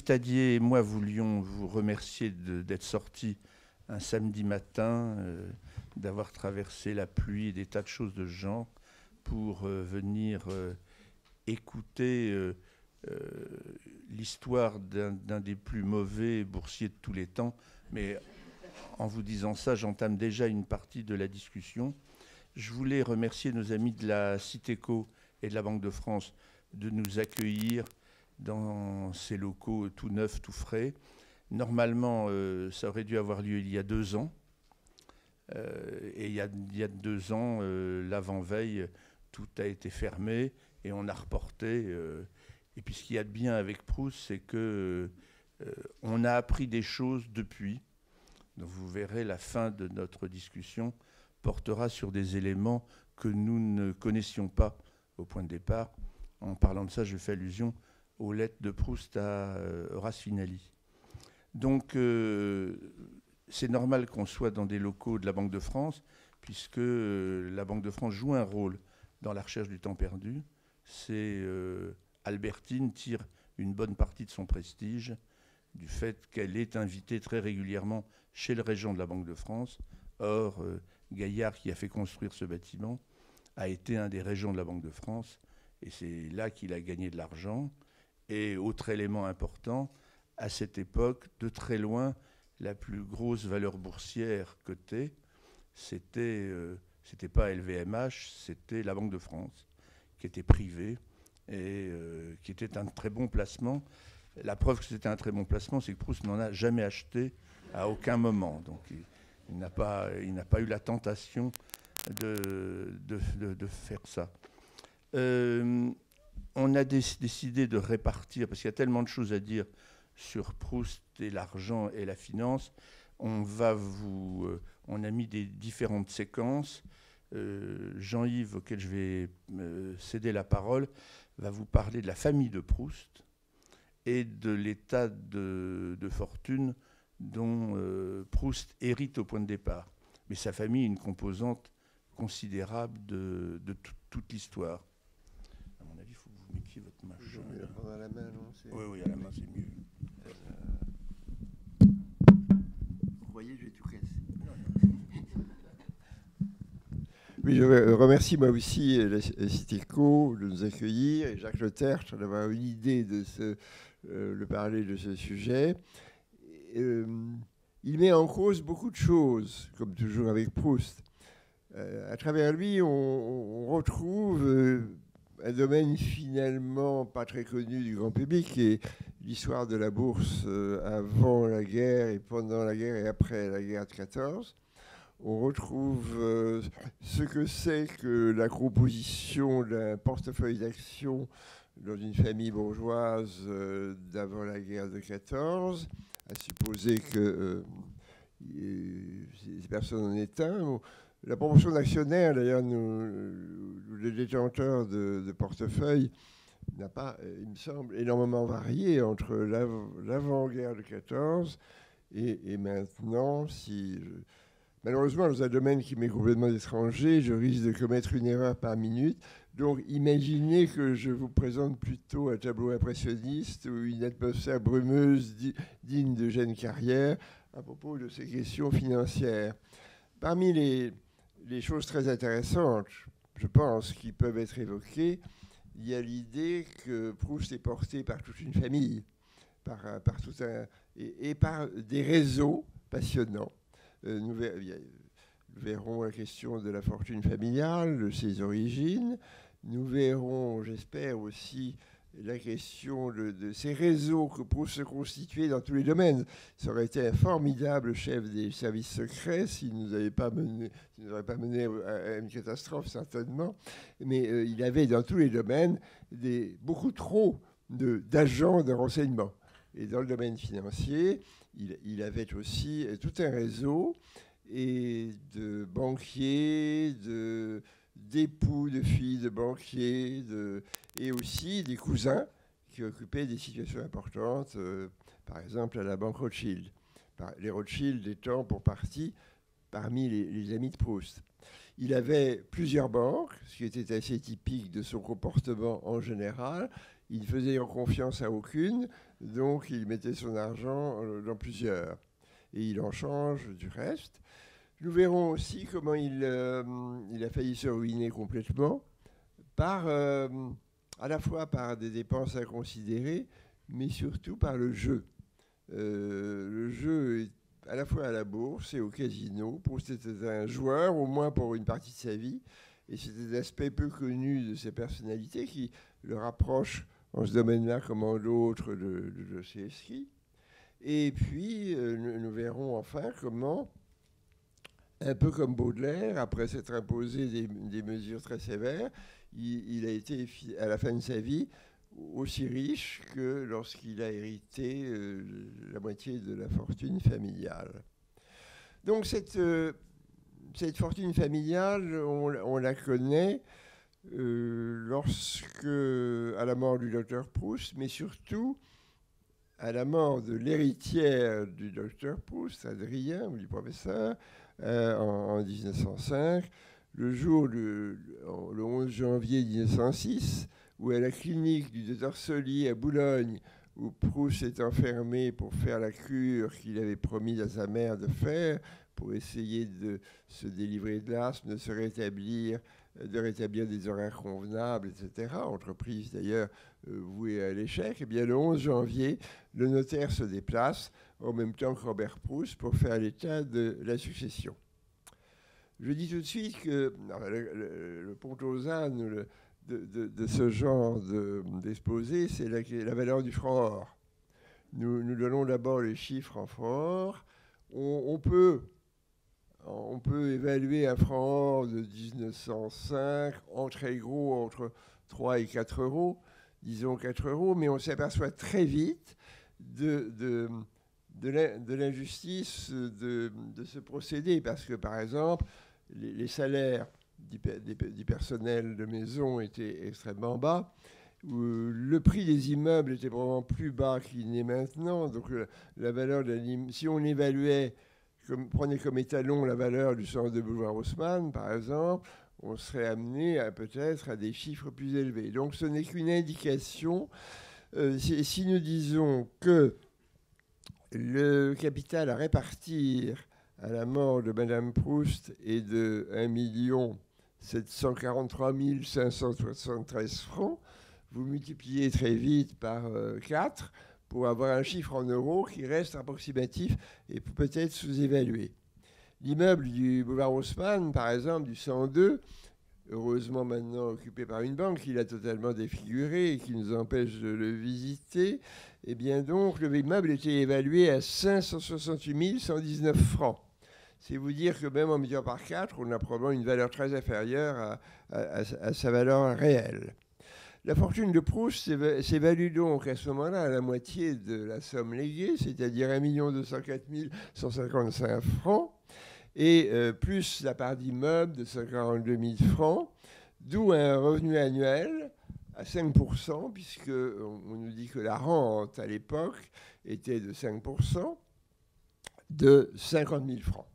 Jean-Yves Tadier et moi voulions vous remercier d'être sortis un samedi matin, d'avoir traversé la pluie et des tas de choses de ce genre pour venir écouter l'histoire d'un des plus mauvais boursiers de tous les temps. Mais en vous disant ça, j'entame déjà une partie de la discussion. Je voulais remercier nos amis de la Citéco et de la Banque de France de nous accueillir dans ces locaux tout neufs, tout frais. Normalement, ça aurait dû avoir lieu il y a 2 ans. Et il y a 2 ans, l'avant-veille, tout a été fermé et on a reporté. Et puis ce qu'il y a de bien avec Proust, c'est que on a appris des choses depuis. Donc vous verrez, la fin de notre discussion portera sur des éléments que nous ne connaissions pas au point de départ. En parlant de ça, je fais allusion aux lettres de Proust à Horace Finali. Donc c'est normal qu'on soit dans des locaux de la Banque de France, puisque la Banque de France joue un rôle dans la recherche du temps perdu. C'est Albertine tire une bonne partie de son prestige du fait qu'elle est invitée très régulièrement chez le régent de la Banque de France. Or, Gaillard, qui a fait construire ce bâtiment, a été un des régents de la Banque de France, et c'est là qu'il a gagné de l'argent. Et autre élément important, à cette époque, de très loin, la plus grosse valeur boursière cotée, c'était pas LVMH, c'était la Banque de France, qui était privée et qui était un très bon placement. La preuve que c'était un très bon placement, c'est que Proust n'en a jamais acheté à aucun moment. Donc il n'a pas eu la tentation de faire ça. On a décidé de répartir, parce qu'il y a tellement de choses à dire sur Proust et l'argent et la finance. On a mis des différentes séquences. Jean-Yves, auquel je vais céder la parole, va vous parler de la famille de Proust et de l'état de fortune dont Proust hérite au point de départ. Mais sa famille est une composante considérable de toute l'histoire. À mon avis, il faut que vous mettiez votre main. Je vais prendre à la main, non? Oui, à la main, c'est mieux. Vous croyez que je vais tout casser? Oui, je remercie moi aussi la Citéco de nous accueillir et Jacques Letertre d'avoir une idée de parler de ce sujet. Il met en cause beaucoup de choses, comme toujours avec Proust. À travers lui, on retrouve un domaine finalement pas très connu du grand public, qui est l'histoire de la bourse avant la guerre et pendant la guerre et après la guerre de 14. On retrouve ce que c'est que la composition d'un portefeuille d'actions dans une famille bourgeoise d'avant la guerre de 14, à supposer que ces personnes en étaient un. La proportion d'actionnaires, d'ailleurs, les détenteurs de portefeuille, n'a pas, il me semble, énormément varié entre l'avant-guerre de 14 et maintenant. Malheureusement, dans un domaine qui m'est complètement étranger, je risque de commettre une erreur par minute. Donc, imaginez que je vous présente plutôt un tableau impressionniste ou une atmosphère brumeuse digne de Jeanne Carrière à propos de ces questions financières. Parmi les choses très intéressantes, je pense, qui peuvent être évoquées, il y a l'idée que Proust est porté par toute une famille, et par des réseaux passionnants. Nous verrons la question de la fortune familiale, de ses origines. Nous verrons, j'espère aussi, la question de ces réseaux que Proust se constituer dans tous les domaines. Ça aurait été un formidable chef des services secrets s'il ne nous avait pas mené à une catastrophe, certainement. Mais il avait dans tous les domaines beaucoup trop d'agents de renseignement. Et dans le domaine financier, il avait aussi tout un réseau et de banquiers, d'époux, de filles de banquiers, et aussi des cousins qui occupaient des situations importantes, par exemple à la banque Rothschild. Les Rothschild étant pour partie parmi les amis de Proust. Il avait plusieurs banques, ce qui était assez typique de son comportement en général. il ne faisait confiance à aucune, donc il mettait son argent dans plusieurs. Et il en change du reste. Nous verrons aussi comment il a failli se ruiner complètement, à la fois par des dépenses inconsidérées, mais surtout par le jeu. Le jeu est à la fois à la bourse et au casino. Proust était un joueur, au moins pour une partie de sa vie, et c'est des aspects peu connus de ses personnalités qui le rapprochent en ce domaine-là comme en d'autres de Dostoïevski. Et puis, nous verrons enfin comment, un peu comme Baudelaire, après s'être imposé des mesures très sévères, il a été, à la fin de sa vie, aussi riche que lorsqu'il a hérité la moitié de la fortune familiale. Donc cette fortune familiale, on la connaît lorsque, à la mort du docteur Proust, mais surtout à la mort de l'héritière du docteur Proust, Adrien, ou du professeur, en 1905, le 11 janvier 1906, où à la clinique du docteur Solier à Boulogne, où Proust est enfermé pour faire la cure qu'il avait promis à sa mère de faire, pour essayer de se délivrer de l'asthme, de rétablir des horaires convenables, etc. Entreprise d'ailleurs vouée à l'échec. Et bien le 11 janvier, le notaire se déplace en même temps que Robert Proust pour faire l'état de la succession. Je dis tout de suite que le pont aux ânes de ce genre d'exposé, c'est la valeur du franc or. Nous donnons d'abord les chiffres en franc or. On peut évaluer un franc or de 1905 en très gros entre 3 et 4 euros, disons 4 euros, mais on s'aperçoit très vite de l'injustice de ce procédé, parce que par exemple, les salaires du personnel de maison étaient extrêmement bas. Le prix des immeubles était vraiment plus bas qu'il n'est maintenant. Donc la valeur si on évaluait, prenait comme étalon la valeur du centre de boulevard Haussmann, par exemple, on serait amené peut-être à des chiffres plus élevés. Donc ce n'est qu'une indication. Si nous disons que le capital à répartir à la mort de Madame Proust est de 1 743 573 francs, vous multipliez très vite par 4 pour avoir un chiffre en euros qui reste approximatif et peut-être sous-évalué. L'immeuble du boulevard Haussmann, par exemple, du 102, heureusement maintenant occupé par une banque, qui l'a totalement défiguré et qui nous empêche de le visiter, eh bien donc, l'immeuble était évalué à 568 119 francs. C'est vous dire que même en multipliant par 4, on a probablement une valeur très inférieure à sa valeur réelle. La fortune de Proust s'évalue donc à ce moment-là à la moitié de la somme léguée, c'est-à-dire 1 204 155 francs, et plus la part d'immeuble de 142 000 francs, d'où un revenu annuel à 5%, puisqu'on nous dit que la rente à l'époque était de 5%, de 50 000 francs.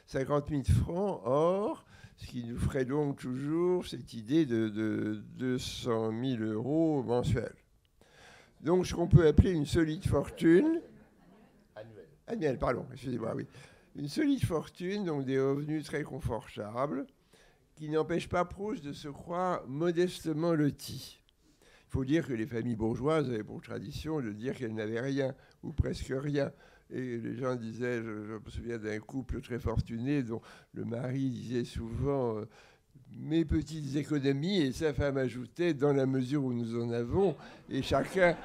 50 000 francs, or, ce qui nous ferait donc toujours cette idée de 200 000 euros mensuels. Donc, ce qu'on peut appeler une solide fortune... Annuelle, pardon, excusez-moi, oui. Une solide fortune, donc des revenus très confortables, qui n'empêchent pas Proust de se croire modestement loti. Il faut dire que les familles bourgeoises avaient pour tradition de dire qu'elles n'avaient rien, ou presque rien. Et les gens disaient, je me souviens d'un couple très fortuné dont le mari disait souvent mes petites économies, et sa femme ajoutait dans la mesure où nous en avons, et chacun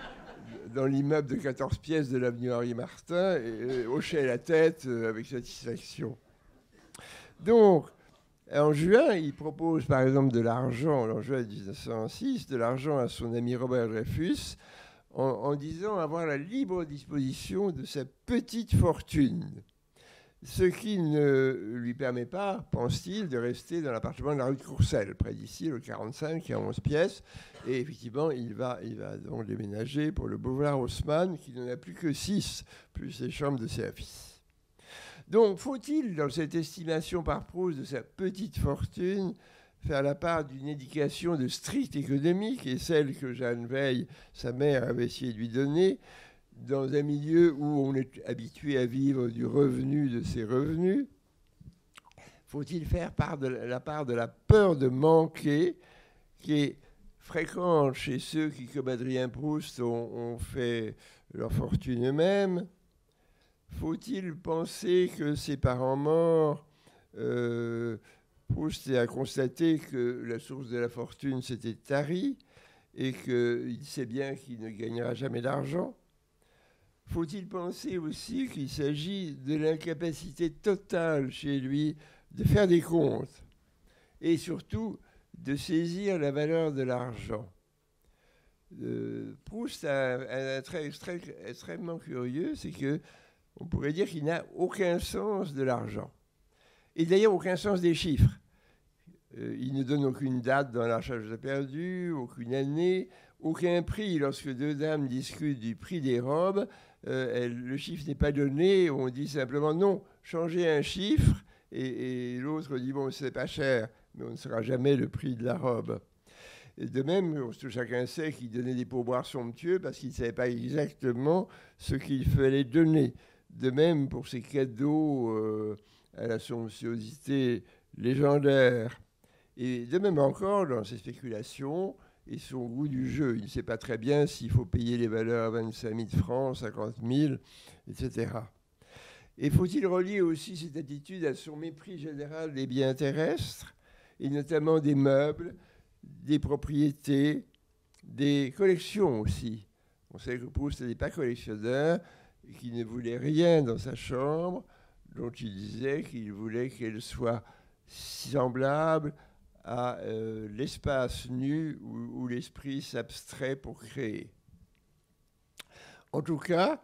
dans l'immeuble de 14 pièces de l'avenue Henri Martin hochait la tête avec satisfaction. Donc, en juin, il propose par exemple de l'argent, en juin 1906, de l'argent à son ami Robert Dreyfus, en disant avoir la libre disposition de sa petite fortune. Ce qui ne lui permet pas, pense-t-il, de rester dans l'appartement de la rue de Courcelles, près d'ici, le 45, qui a 11 pièces. Et effectivement, il va donc déménager pour le boulevard Haussmann, qui n'en a plus que 6, plus les chambres de service. Donc, faut-il, dans cette estimation par Proust de sa petite fortune, faire la part d'une éducation de stricte économique, et celle que Jeanne Veil, sa mère, avait essayé de lui donner, dans un milieu où on est habitué à vivre du revenu de ses revenus? Faut-il faire la part de la peur de manquer, qui est fréquente chez ceux qui, comme Adrien Proust, ont fait leur fortune eux-mêmes? Faut-il penser que ses parents morts, Proust a constaté que la source de la fortune s'était tarie et qu'il sait bien qu'il ne gagnera jamais d'argent? Faut-il penser aussi qu'il s'agit de l'incapacité totale chez lui de faire des comptes et surtout de saisir la valeur de l'argent? Proust a un trait extrêmement curieux, c'est que on pourrait dire qu'il n'a aucun sens de l'argent. Et d'ailleurs, aucun sens des chiffres. Il ne donne aucune date dans La Recherche perdue, aucune année, aucun prix. Lorsque deux dames discutent du prix des robes, le chiffre n'est pas donné. On dit simplement non, changez un chiffre. Et l'autre dit bon, c'est pas cher, mais on ne saura jamais le prix de la robe. Et de même, chacun sait qu'il donnait des pourboires somptueux parce qu'il ne savait pas exactement ce qu'il fallait donner. De même pour ces cadeaux à la somptuosité légendaire. Et de même encore dans ses spéculations et son goût du jeu. Il ne sait pas très bien s'il faut payer les valeurs à 25 000 francs, 50 000, etc. Et faut-il relier aussi cette attitude à son mépris général des biens terrestres, et notamment des meubles, des propriétés, des collections aussi? On sait que Proust n'était pas collectionneur, qu'il ne voulait rien dans sa chambre, dont il disait qu'il voulait qu'elle soit semblable à l'espace nu où l'esprit s'abstrait pour créer. En tout cas,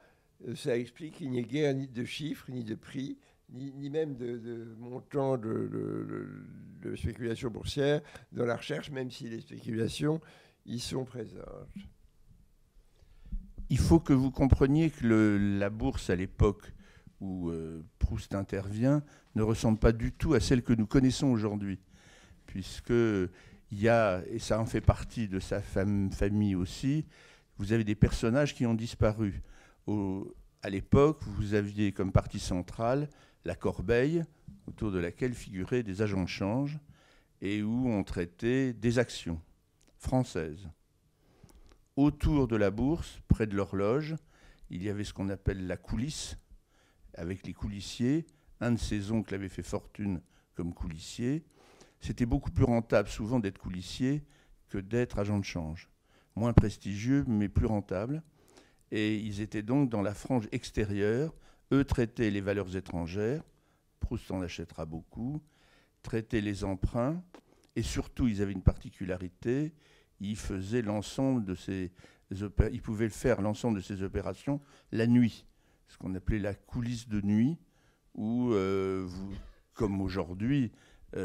ça explique qu'il n'y ait guère ni de chiffres, ni de prix, ni même de montant de spéculation boursière dans la recherche, même si les spéculations y sont présentes. Il faut que vous compreniez que la bourse à l'époque où Proust intervient ne ressemble pas du tout à celle que nous connaissons aujourd'hui, puisqu'il y a, et ça en fait partie de sa famille aussi, vous avez des personnages qui ont disparu. À l'époque, vous aviez comme partie centrale la corbeille, autour de laquelle figuraient des agents de change, et où on traitait des actions françaises. Autour de la bourse, près de l'horloge, il y avait ce qu'on appelle la coulisse, avec les coulissiers. Un de ses oncles avait fait fortune comme coulissier. C'était beaucoup plus rentable souvent d'être coulissier que d'être agent de change. Moins prestigieux, mais plus rentable. Et ils étaient donc dans la frange extérieure. Eux traitaient les valeurs étrangères. Proust en achètera beaucoup. Traitaient les emprunts. Et surtout, ils avaient une particularité. Ils faisaient l'ensemble de ils pouvaient faire l'ensemble de ces opérations la nuit, ce qu'on appelait la coulisse de nuit, où, comme aujourd'hui,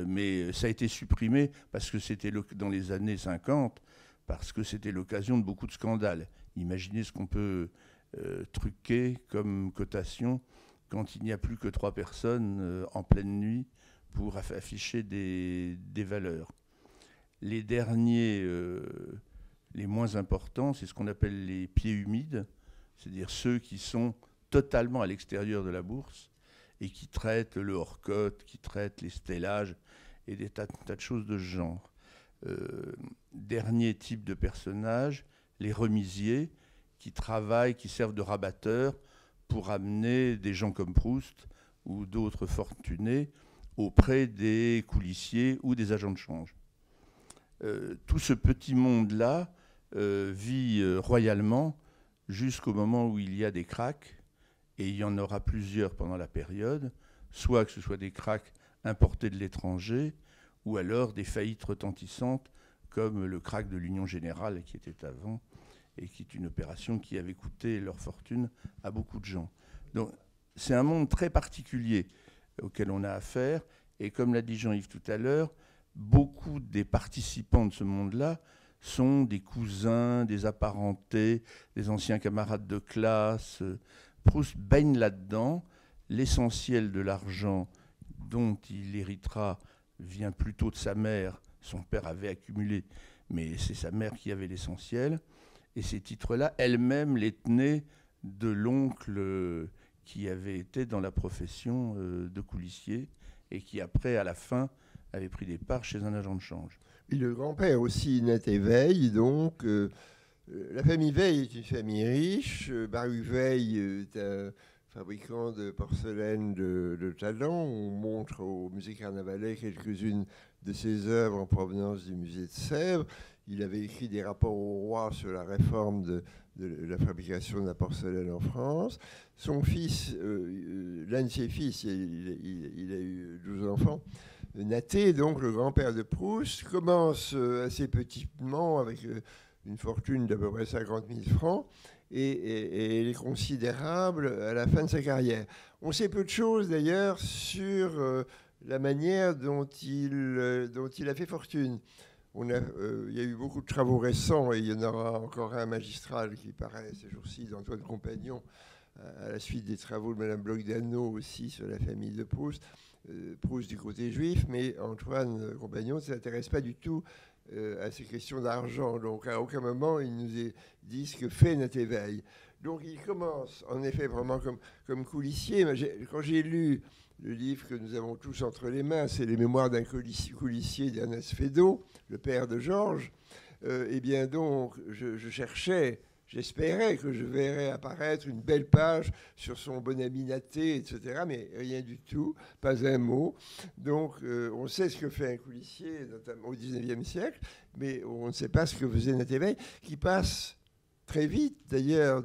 mais ça a été supprimé parce que c'était dans les années 50, parce que c'était l'occasion de beaucoup de scandales. Imaginez ce qu'on peut truquer comme cotation quand il n'y a plus que 3 personnes en pleine nuit pour afficher des valeurs. Les derniers, les moins importants, c'est ce qu'on appelle les pieds humides, c'est-à-dire ceux qui sont totalement à l'extérieur de la bourse et qui traitent le hors-cote, qui traitent les stellages et des tas de choses de ce genre. Dernier type de personnages, les remisiers qui travaillent, qui servent de rabatteurs pour amener des gens comme Proust ou d'autres fortunés auprès des coulissiers ou des agents de change. Tout ce petit monde-là vit royalement jusqu'au moment où il y a des cracks, et il y en aura plusieurs pendant la période, soit que ce soit des cracks importés de l'étranger, ou alors des faillites retentissantes, comme le crack de l'Union Générale qui était avant, et qui est une opération qui avait coûté leur fortune à beaucoup de gens. Donc c'est un monde très particulier auquel on a affaire, et comme l'a dit Jean-Yves tout à l'heure, beaucoup des participants de ce monde-là sont des cousins, des apparentés, des anciens camarades de classe. Proust baigne là-dedans. L'essentiel de l'argent dont il héritera vient plutôt de sa mère Son père avait accumulé, mais c'est sa mère qui avait l'essentiel. Et ces titres-là, elle-même les tenait de l'oncle qui avait été dans la profession de coulissier et qui après, à la fin, avait pris des parts chez un agent de change. Et le grand-père aussi naît Veil, donc la famille Veil est une famille riche. Baruch Veil est un fabricant de porcelaine de talent. On montre au musée Carnavalet quelques-unes de ses œuvres en provenance du musée de Sèvres. Il avait écrit des rapports au roi sur la réforme de la fabrication de la porcelaine en France. Son fils, l'un de ses fils, il a eu 12 enfants, Naté, donc le grand-père de Proust, commence assez petitement avec une fortune d'à peu près 50 000 francs et elle est considérable à la fin de sa carrière. On sait peu de choses d'ailleurs sur la manière dont il a fait fortune. Il y a eu beaucoup de travaux récents et il y en aura encore un magistral qui paraît ces jours-ci d'Antoine Compagnon à la suite des travaux de Mme Bloch-Dano aussi sur la famille de Proust. Proust du côté juif, mais Antoine Compagnon ne s'intéresse pas du tout à ces questions d'argent. Donc à aucun moment il nous dit ce que fait Naté-Veil. Donc il commence en effet vraiment comme coulissier. Quand j'ai lu le livre que nous avons tous entre les mains, c'est Les Mémoires d'un coulissier d'Ernest Feydeau, le père de Georges, eh bien donc je cherchais. J'espérais que je verrais apparaître une belle page sur son bon ami Naté, etc. Mais rien du tout, pas un mot. Donc on sait ce que fait un coulissier, notamment au XIXe siècle, mais on ne sait pas ce que faisait Naté-Veil, qui passe très vite d'ailleurs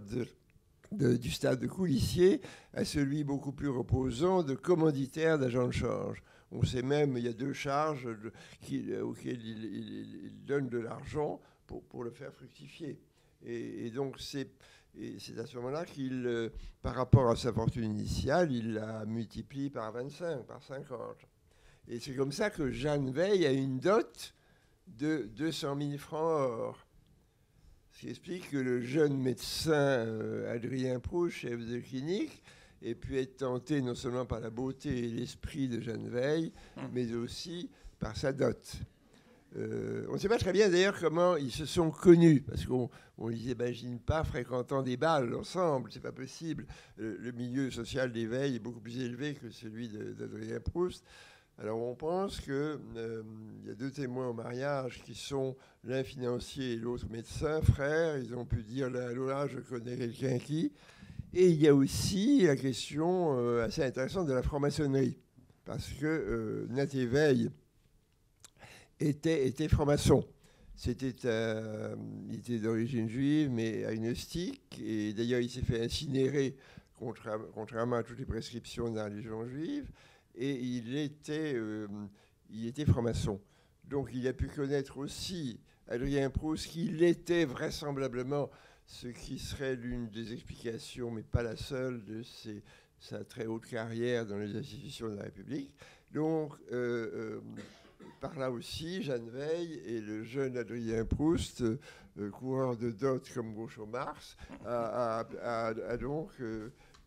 du stade de coulissier à celui beaucoup plus reposant de commanditaire d'agent de change. On sait même, il y a 2 charges auxquelles il donne de l'argent pour le faire fructifier. Et donc, c'est à ce moment-là qu'il, par rapport à sa fortune initiale, il la multiplie par 25, par 50. Et c'est comme ça que Jeanne Veil a une dot de 200 000 francs or. Ce qui explique que le jeune médecin Adrien Proust, chef de clinique, ait pu être tenté non seulement par la beauté et l'esprit de Jeanne Veil, mais aussi par sa dot. On ne sait pas très bien d'ailleurs comment ils se sont connus, parce qu'on ne les imagine pas fréquentant des balles ensemble, c'est pas possible. Le milieu social des Veil est beaucoup plus élevé que celui d'Adrien Proust. Alors on pense qu'il y a 2 témoins au mariage qui sont l'un financier et l'autre médecin, frères. Ils ont pu dire l'un à l'autre, je connais quelqu'un qui. Et il y a aussi la question assez intéressante de la franc-maçonnerie, parce que Naté-Veil était franc-maçon. Il était d'origine juive, mais agnostique. Et d'ailleurs, il s'est fait incinérer, contrairement à toutes les prescriptions de la religion juive. Et il était franc-maçon. Donc, il a pu connaître aussi Adrien Proust, qu'il était vraisemblablement ce qui serait l'une des explications, mais pas la seule, de sa très haute carrière dans les institutions de la République. Donc, par là aussi, Jeanne Veil et le jeune Adrien Proust, coureur de dot comme Groucho-Marx, donc,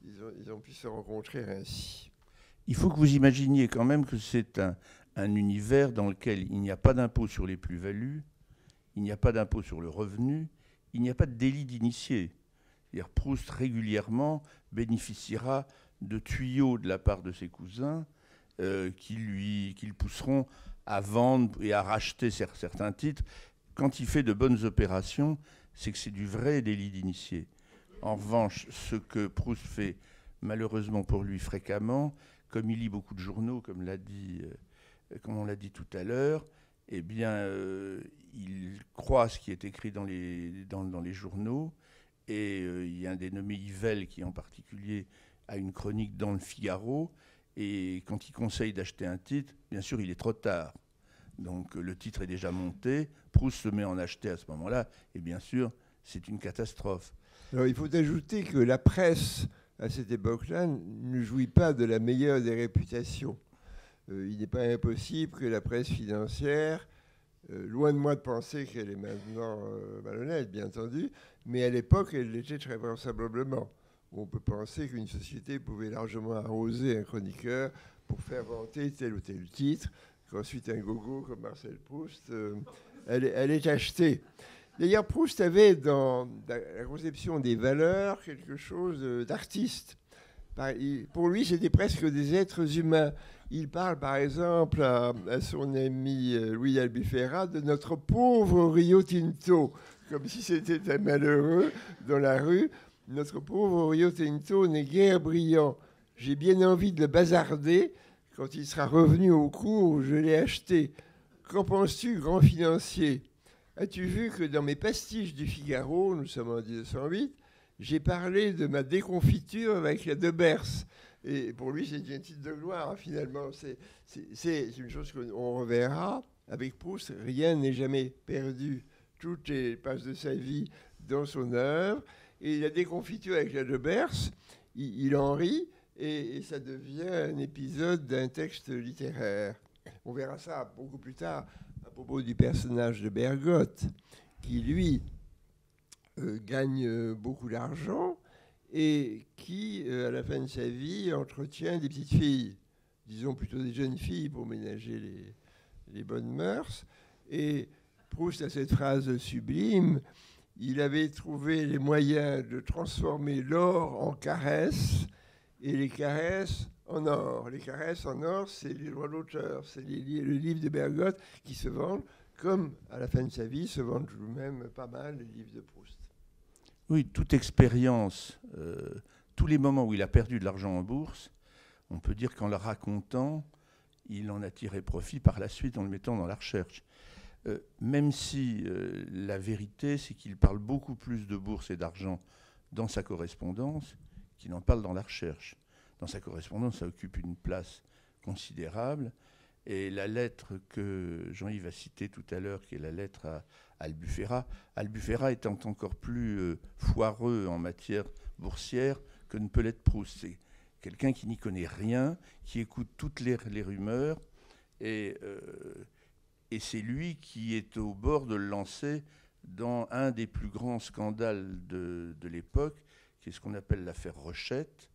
ils ont pu se rencontrer ainsi. Il faut que vous imaginiez quand même que c'est un univers dans lequel il n'y a pas d'impôt sur les plus-values, il n'y a pas d'impôt sur le revenu, il n'y a pas de délit d'initié. C'est-à-dire Proust régulièrement bénéficiera de tuyaux de la part de ses cousins qui le pousseront à vendre et à racheter certains titres. Quand il fait de bonnes opérations, c'est que c'est du vrai délit d'initié. En revanche, ce que Proust fait malheureusement pour lui fréquemment, comme il lit beaucoup de journaux, comme on l'a dit tout à l'heure, eh bien, il croit ce qui est écrit dans les journaux. Et il y a un dénommé Yvel qui, en particulier, a une chronique dans le Figaro. Et quand il conseille d'acheter un titre, bien sûr, il est trop tard. Donc le titre est déjà monté. Proust se met à en acheter à ce moment-là. Et bien sûr, c'est une catastrophe. Alors, il faut ajouter que la presse, à cette époque-là, ne jouit pas de la meilleure des réputations. Il n'est pas impossible que la presse financière, loin de moi de penser qu'elle est maintenant malhonnête, bien entendu, mais à l'époque, elle l'était très vraisemblablement. On peut penser qu'une société pouvait largement arroser un chroniqueur pour faire vanter tel ou tel titre. qu'ensuite un gogo comme Marcel Proust, elle est achetée. D'ailleurs, Proust avait dans la conception des valeurs quelque chose d'artiste. Pour lui, c'était presque des êtres humains. Il parle, par exemple, à son ami Louis Albufera de notre pauvre Rio Tinto, comme si c'était un malheureux dans la rue. Notre pauvre Rio Tinto n'est guère brillant. J'ai bien envie de le bazarder quand il sera revenu au cours où je l'ai acheté. Qu'en penses-tu, grand financier ? As-tu vu que dans mes pastiches du Figaro, nous sommes en 1908, j'ai parlé de ma déconfiture avec la Debers. Et pour lui, c'est un titre de gloire, hein, finalement. C'est une chose qu'on reverra. Avec Proust, rien n'est jamais perdu. Tout passe de sa vie dans son œuvre. Et la déconfiture avec la Debers, il en rit et ça devient un épisode d'un texte littéraire. On verra ça beaucoup plus tard à propos du personnage de Bergotte, qui, lui, gagne beaucoup d'argent et qui, à la fin de sa vie, entretient des petites filles, disons plutôt des jeunes filles pour ménager les bonnes mœurs. Et Proust a cette phrase sublime: il avait trouvé les moyens de transformer l'or en caresses et les caresses en or. Les caresses en or, c'est les droits d'auteur, c'est le livre de Bergotte qui se vendent, comme à la fin de sa vie se vendent tout de même pas mal les livres de Proust. Oui, toute expérience, tous les moments où il a perdu de l'argent en bourse, on peut dire qu'en le racontant, il en a tiré profit par la suite en le mettant dans la recherche. Même si la vérité, c'est qu'il parle beaucoup plus de bourse et d'argent dans sa correspondance qu'il en parle dans la recherche. Dans sa correspondance, ça occupe une place considérable. Et la lettre que Jean-Yves a citée tout à l'heure, qui est la lettre à Albufera, Albufera étant encore plus foireux en matière boursière que ne peut l'être Proust. C'est quelqu'un qui n'y connaît rien, qui écoute toutes les rumeurs, et c'est lui qui est au bord de le lancer dans un des plus grands scandales de l'époque, qui est ce qu'on appelle l'affaire Rochette,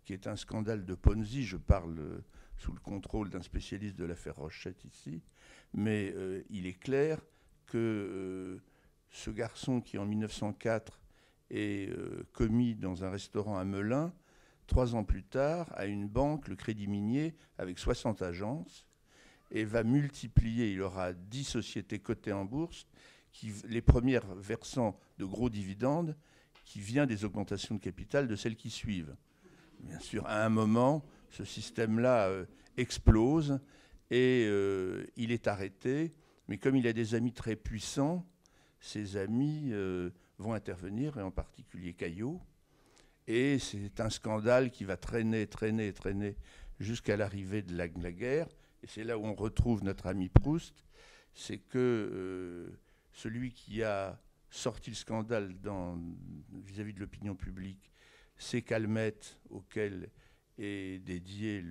qui est un scandale de Ponzi. Je parle sous le contrôle d'un spécialiste de l'affaire Rochette ici, mais il est clair que ce garçon qui, en 1904, est commis dans un restaurant à Melun, 3 ans plus tard, a une banque, le Crédit Minier, avec 60 agences, et va multiplier, il aura 10 sociétés cotées en bourse, les premières versant de gros dividendes, qui vient des augmentations de capital de celles qui suivent. Bien sûr, à un moment, ce système-là explose et il est arrêté. Mais comme il a des amis très puissants, ses amis vont intervenir, et en particulier Caillot. Et c'est un scandale qui va traîner jusqu'à l'arrivée de la guerre. Et c'est là où on retrouve notre ami Proust. C'est que celui qui a sorti le scandale vis-à-vis de l'opinion publique, c'est Calmette, auquel est dédié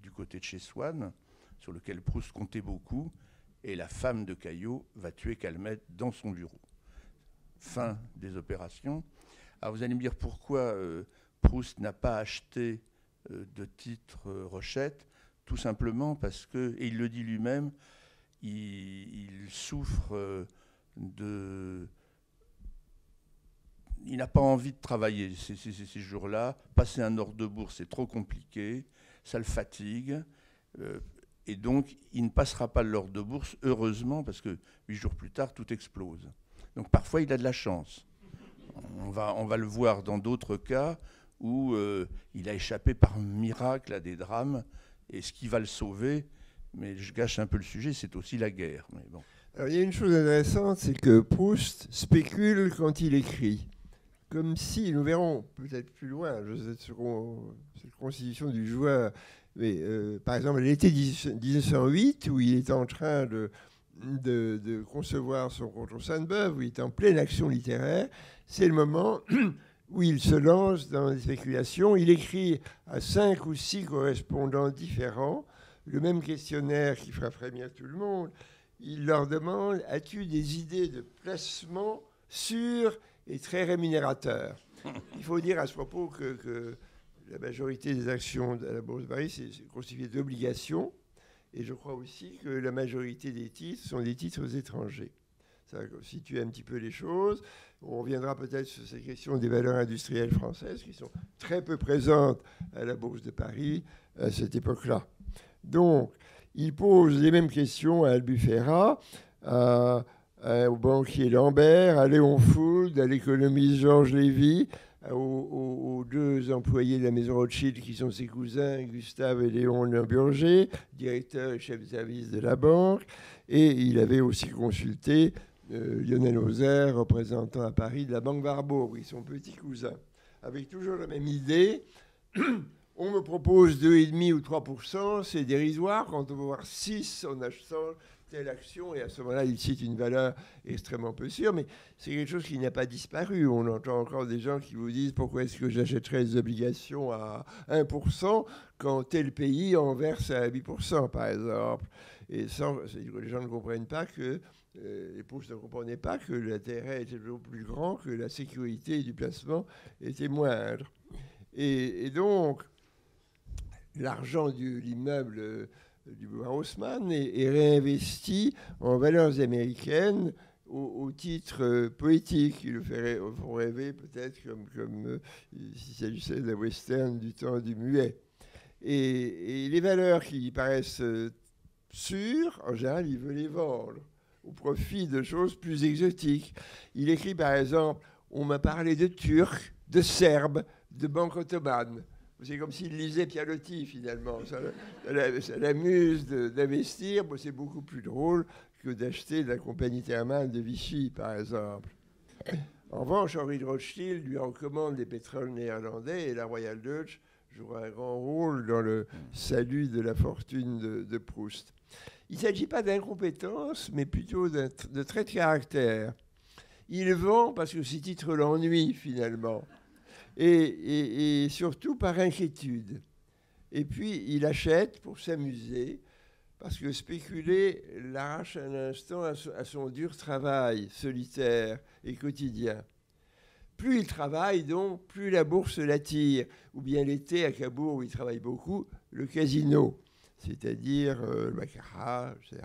du côté de chez Swann, sur lequel Proust comptait beaucoup, et la femme de Caillot va tuer Calmette dans son bureau. Fin des opérations. Alors vous allez me dire pourquoi Proust n'a pas acheté de titre Rochette. Tout simplement parce que, et il le dit lui-même, il souffre il n'a pas envie de travailler ces jours-là. Passer un ordre de bourse, c'est trop compliqué, ça le fatigue. Et donc, il ne passera pas l'ordre de bourse, heureusement, parce que 8 jours plus tard, tout explose. Donc parfois, il a de la chance. On va le voir dans d'autres cas où il a échappé par miracle à des drames, et ce qui va le sauver, mais je gâche un peu le sujet, c'est aussi la guerre. Mais bon. Alors, il y a une chose intéressante, c'est que Proust spécule quand il écrit. Comme si, nous verrons peut-être plus loin, cette constitution du joueur, mais par exemple, l'été 1908, où il est en train de concevoir son Contre Sainte-Beuve, où il est en pleine action littéraire, c'est le moment où il se lance dans les spéculations. Il écrit à 5 ou 6 correspondants différents le même questionnaire qui fera frémir tout le monde. Il leur demande: as-tu des idées de placement sûres et très rémunérateurs? Il faut dire à ce propos que la majorité des actions de la Bourse de Paris c'est constituée d'obligations, Et je crois aussi que la majorité des titres sont des titres étrangers. Ça situe un petit peu les choses. On reviendra peut-être sur ces questions des valeurs industrielles françaises qui sont très peu présentes à la Bourse de Paris à cette époque-là. Donc, il pose les mêmes questions à Albufera, au banquier Lambert, à Léon Fould, à l'économiste Georges Lévy, aux deux employés de la maison Rothschild qui sont ses cousins, Gustave et Léon Limburger, directeur et chef de service de la banque. Et il avait aussi consulté Lionel Auxerre, représentant à Paris de la Banque Warburg, ils sont petits cousins. Avec toujours la même idée, on me propose 2,5 ou 3%, c'est dérisoire. Quand on va voir 6 en achetant telle action, et à ce moment-là, il cite une valeur extrêmement peu sûre, mais c'est quelque chose qui n'a pas disparu. On entend encore des gens qui vous disent pourquoi est-ce que j'achèterais des obligations à 1% quand tel pays en verse à 8%, par exemple. Et les gens ne comprennent pas que les pauvres ne comprenaient pas que l'intérêt était toujours plus grand, que la sécurité du placement était moindre. Et donc, l'argent de l'immeuble du boulevard Haussmann est réinvesti en valeurs américaines au titre poétique. Ils le font rêver peut-être comme s'il s'agissait de la western du temps du muet. Et les valeurs qui paraissent sûres, en général, il veut les vendre au profit de choses plus exotiques. Il écrit par exemple « On m'a parlé de Turcs, de Serbes, de Banque ottomane ». C'est comme s'il lisait Pialotti, finalement. Ça l'amuse d'investir. Bon, c'est beaucoup plus drôle que d'acheter de la compagnie thermale de Vichy, par exemple. En revanche, Henri de Rothschild lui recommande les pétroles néerlandais et la Royal Dutch jouera un grand rôle dans le salut de la fortune de Proust. Il ne s'agit pas d'incompétence, mais plutôt de trait de caractère. Il vend parce que ses titres l'ennuient, finalement. Et surtout par inquiétude. Et puis, il achète pour s'amuser, parce que spéculer l'arrache un instant à son dur travail solitaire et quotidien. Plus il travaille, donc, plus la bourse l'attire. Ou bien l'été, à Cabourg, où il travaille beaucoup, le casino, c'est-à-dire le baccarat, etc.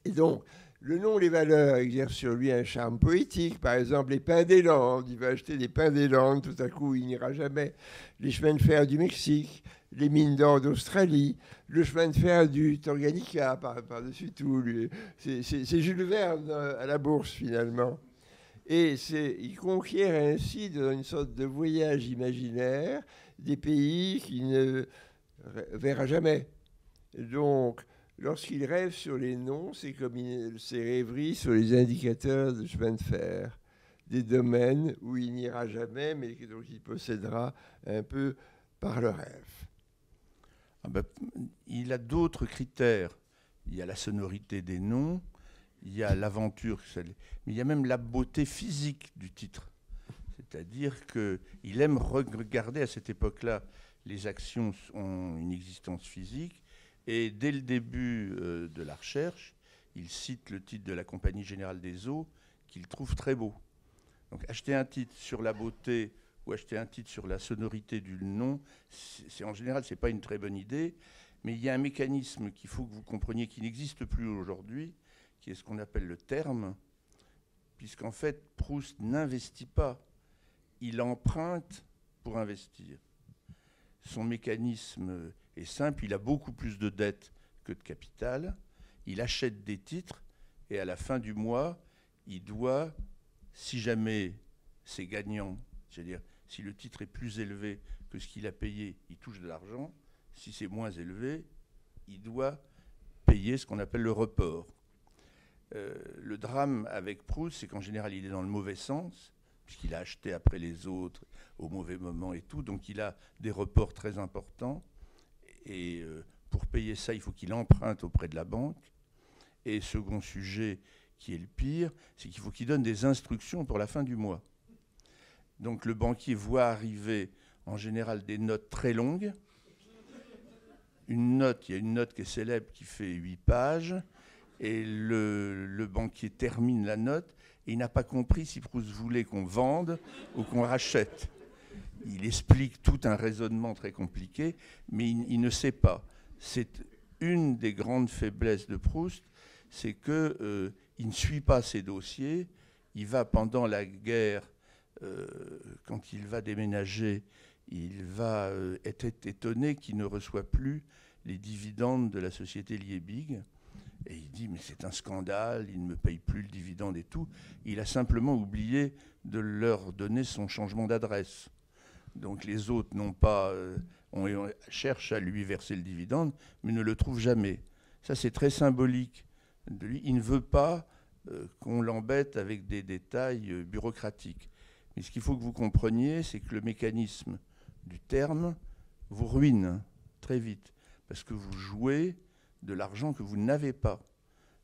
Et donc, le nom Les Valeurs exerce sur lui un charme poétique. Par exemple, les pins des Landes. Il va acheter des pins des Landes. Tout à coup, il n'ira jamais. Les chemins de fer du Mexique, les mines d'or d'Australie, le chemin de fer du Tanganyika, par-dessus tout. C'est Jules Verne à la bourse, finalement. Et il conquiert ainsi, dans une sorte de voyage imaginaire, des pays qu'il ne verra jamais. Donc, lorsqu'il rêve sur les noms, c'est comme ses rêveries sur les indicateurs de chemin de fer, des domaines où il n'ira jamais, mais dont il possédera un peu par le rêve. Il a d'autres critères. Il y a la sonorité des noms, il y a l'aventure, mais il y a même la beauté physique du titre. C'est-à-dire qu'il aime regarder à cette époque-là, les actions ont une existence physique. Et dès le début de la recherche, il cite le titre de la Compagnie Générale des Eaux qu'il trouve très beau. Donc acheter un titre sur la beauté ou acheter un titre sur la sonorité du nom, en général, ce n'est pas une très bonne idée. Mais il y a un mécanisme qu'il faut que vous compreniez qui n'existe plus aujourd'hui, qui est ce qu'on appelle le terme, puisqu'en fait, Proust n'investit pas, il emprunte pour investir. Son mécanisme est simple, il a beaucoup plus de dettes que de capital, il achète des titres et à la fin du mois, il doit, si jamais c'est gagnant, c'est-à-dire si le titre est plus élevé que ce qu'il a payé, il touche de l'argent, si c'est moins élevé, il doit payer ce qu'on appelle le report. Le drame avec Proust, c'est qu'en général, il est dans le mauvais sens, puisqu'il a acheté après les autres au mauvais moment et tout, donc il a des reports très importants. Et pour payer ça, il faut qu'il emprunte auprès de la banque. Et second sujet, qui est le pire, c'est qu'il faut qu'il donne des instructions pour la fin du mois. Donc le banquier voit arriver en général des notes très longues. Il y a une note qui est célèbre qui fait 8 pages. Et le banquier termine la note et il n'a pas compris si Proust voulait qu'on vende ou qu'on rachète. Il explique tout un raisonnement très compliqué, mais il ne sait pas. une des grandes faiblesses de Proust, c'est qu'il ne suit pas ses dossiers. Il va pendant la guerre, quand il va déménager, il va être étonné qu'il ne reçoit plus les dividendes de la société Liebig. Et il dit, mais c'est un scandale, il ne me paye plus le dividende et tout. Il a simplement oublié de leur donner son changement d'adresse. Donc les autres n'ont pas, on cherche à lui verser le dividende, mais ne le trouvent jamais. Ça, c'est très symbolique de lui. Il ne veut pas qu'on l'embête avec des détails bureaucratiques. Mais ce qu'il faut que vous compreniez, c'est que le mécanisme du terme vous ruine très vite, parce que vous jouez de l'argent que vous n'avez pas,